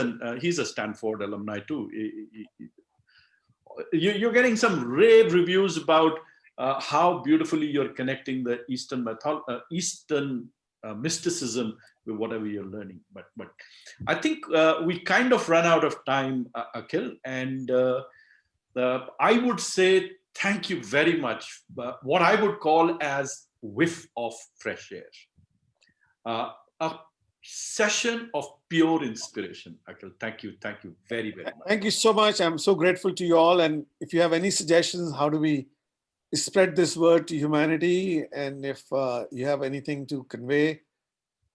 a Stanford alumni too. You're getting some rave reviews about how beautifully you're connecting the Eastern mysticism with whatever you're learning. But I think we kind of run out of time, Akhil, and I would say thank you very much. What I would call as whiff of fresh air. A session of pure inspiration. Akhil, thank you very, very much. Thank you so much. I'm so grateful to you all. And if you have any suggestions, how do we spread this word to humanity? And if you have anything to convey,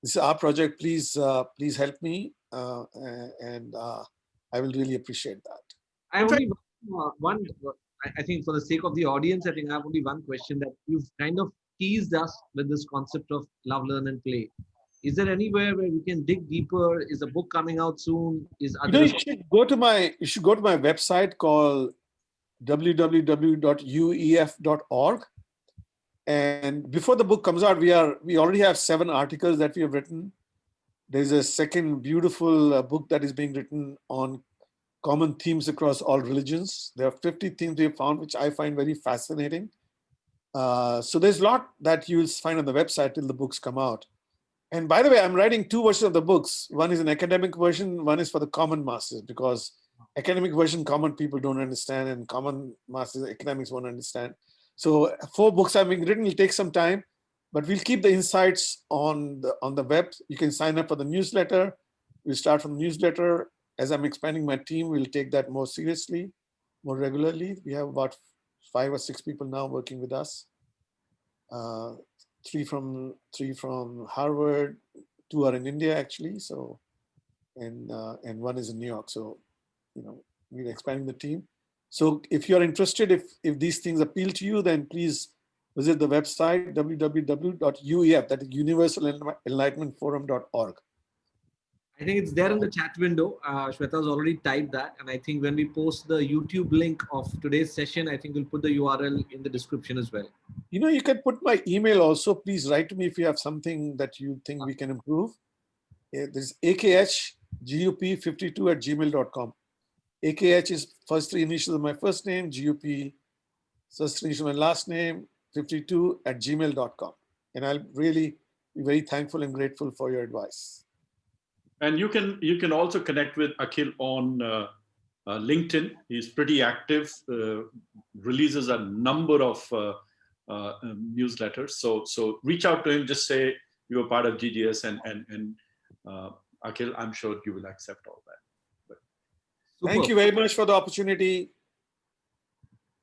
this is our project. Please help me, and I will really appreciate that. I have only one. I think for the sake of the audience, I think I have only one question that you've kind of teased us with this concept of love, learn, and play. Is there anywhere where we can dig deeper? Is a book coming out soon? You should go to my website called www.uef.org. And before the book comes out, we already have 7 articles that we have written. There's a second beautiful book that is being written on common themes across all religions. There are 50 themes we have found, which I find very fascinating. So there's a lot that you'll find on the website till the books come out. And by the way, I'm writing 2 versions of the books. One is an academic version, one is for the common masses, because academic version, common people don't understand, and common masses, academics won't understand. So 4 books are being written. It'll take some time, but we'll keep the insights on the web. You can sign up for the newsletter. We'll start from the newsletter. As I'm expanding my team, we'll take that more seriously, more regularly. We have about 5 or 6 people now working with us. 3 from Harvard, 2 are in India actually. So, and 1 is in New York. So, we're expanding the team. So if you're interested, if these things appeal to you, then please visit the website www.uef, that is universalenlightenmentforum.org. I think it's there in the chat window. Shweta's already typed that. And I think when we post the YouTube link of today's session, I think we'll put the URL in the description as well. You can put my email also. Please write to me if you have something that you think we can improve. There's akhgup52@gmail.com. AKH is first 3 initials of my first name, GUP, first 3 initials of my last name, 52@gmail.com. And I'll really be very thankful and grateful for your advice. And you can also connect with Akhil on LinkedIn. He's pretty active, releases a number of newsletters. So reach out to him, just say you're part of GGS, and Akhil, I'm sure you will accept all that. Thank you very much for the opportunity.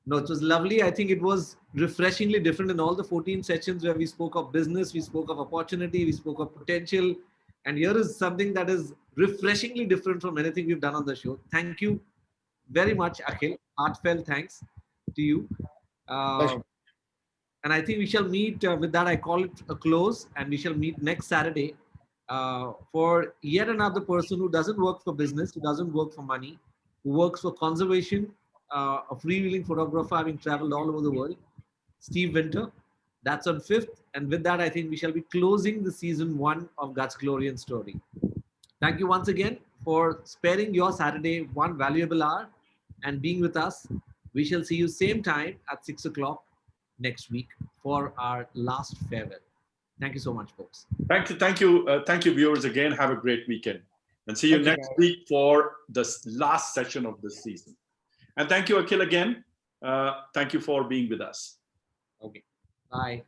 No, it was lovely. I think it was refreshingly different in all the 14 sessions where we spoke of business, we spoke of opportunity, we spoke of potential. And here is something that is refreshingly different from anything we've done on the show. Thank you very much, Akhil. Heartfelt thanks to you. And I think we shall meet with that. I call it a close, and we shall meet next Saturday for yet another person who doesn't work for business, who doesn't work for money, who works for conservation, a freewheeling photographer having traveled all over the world, Steve Winter. That's on 5th. And with that, I think we shall be closing the season 1 of Guts, Glory and Story. Thank you once again for sparing your Saturday one valuable hour and being with us. We shall see you same time at 6 o'clock next week for our last farewell. Thank you so much, folks. Thank you, viewers. Again, have a great weekend, and see you next week for the last session of this season. And thank you, Akhil, again. Thank you for being with us. Okay. Bye.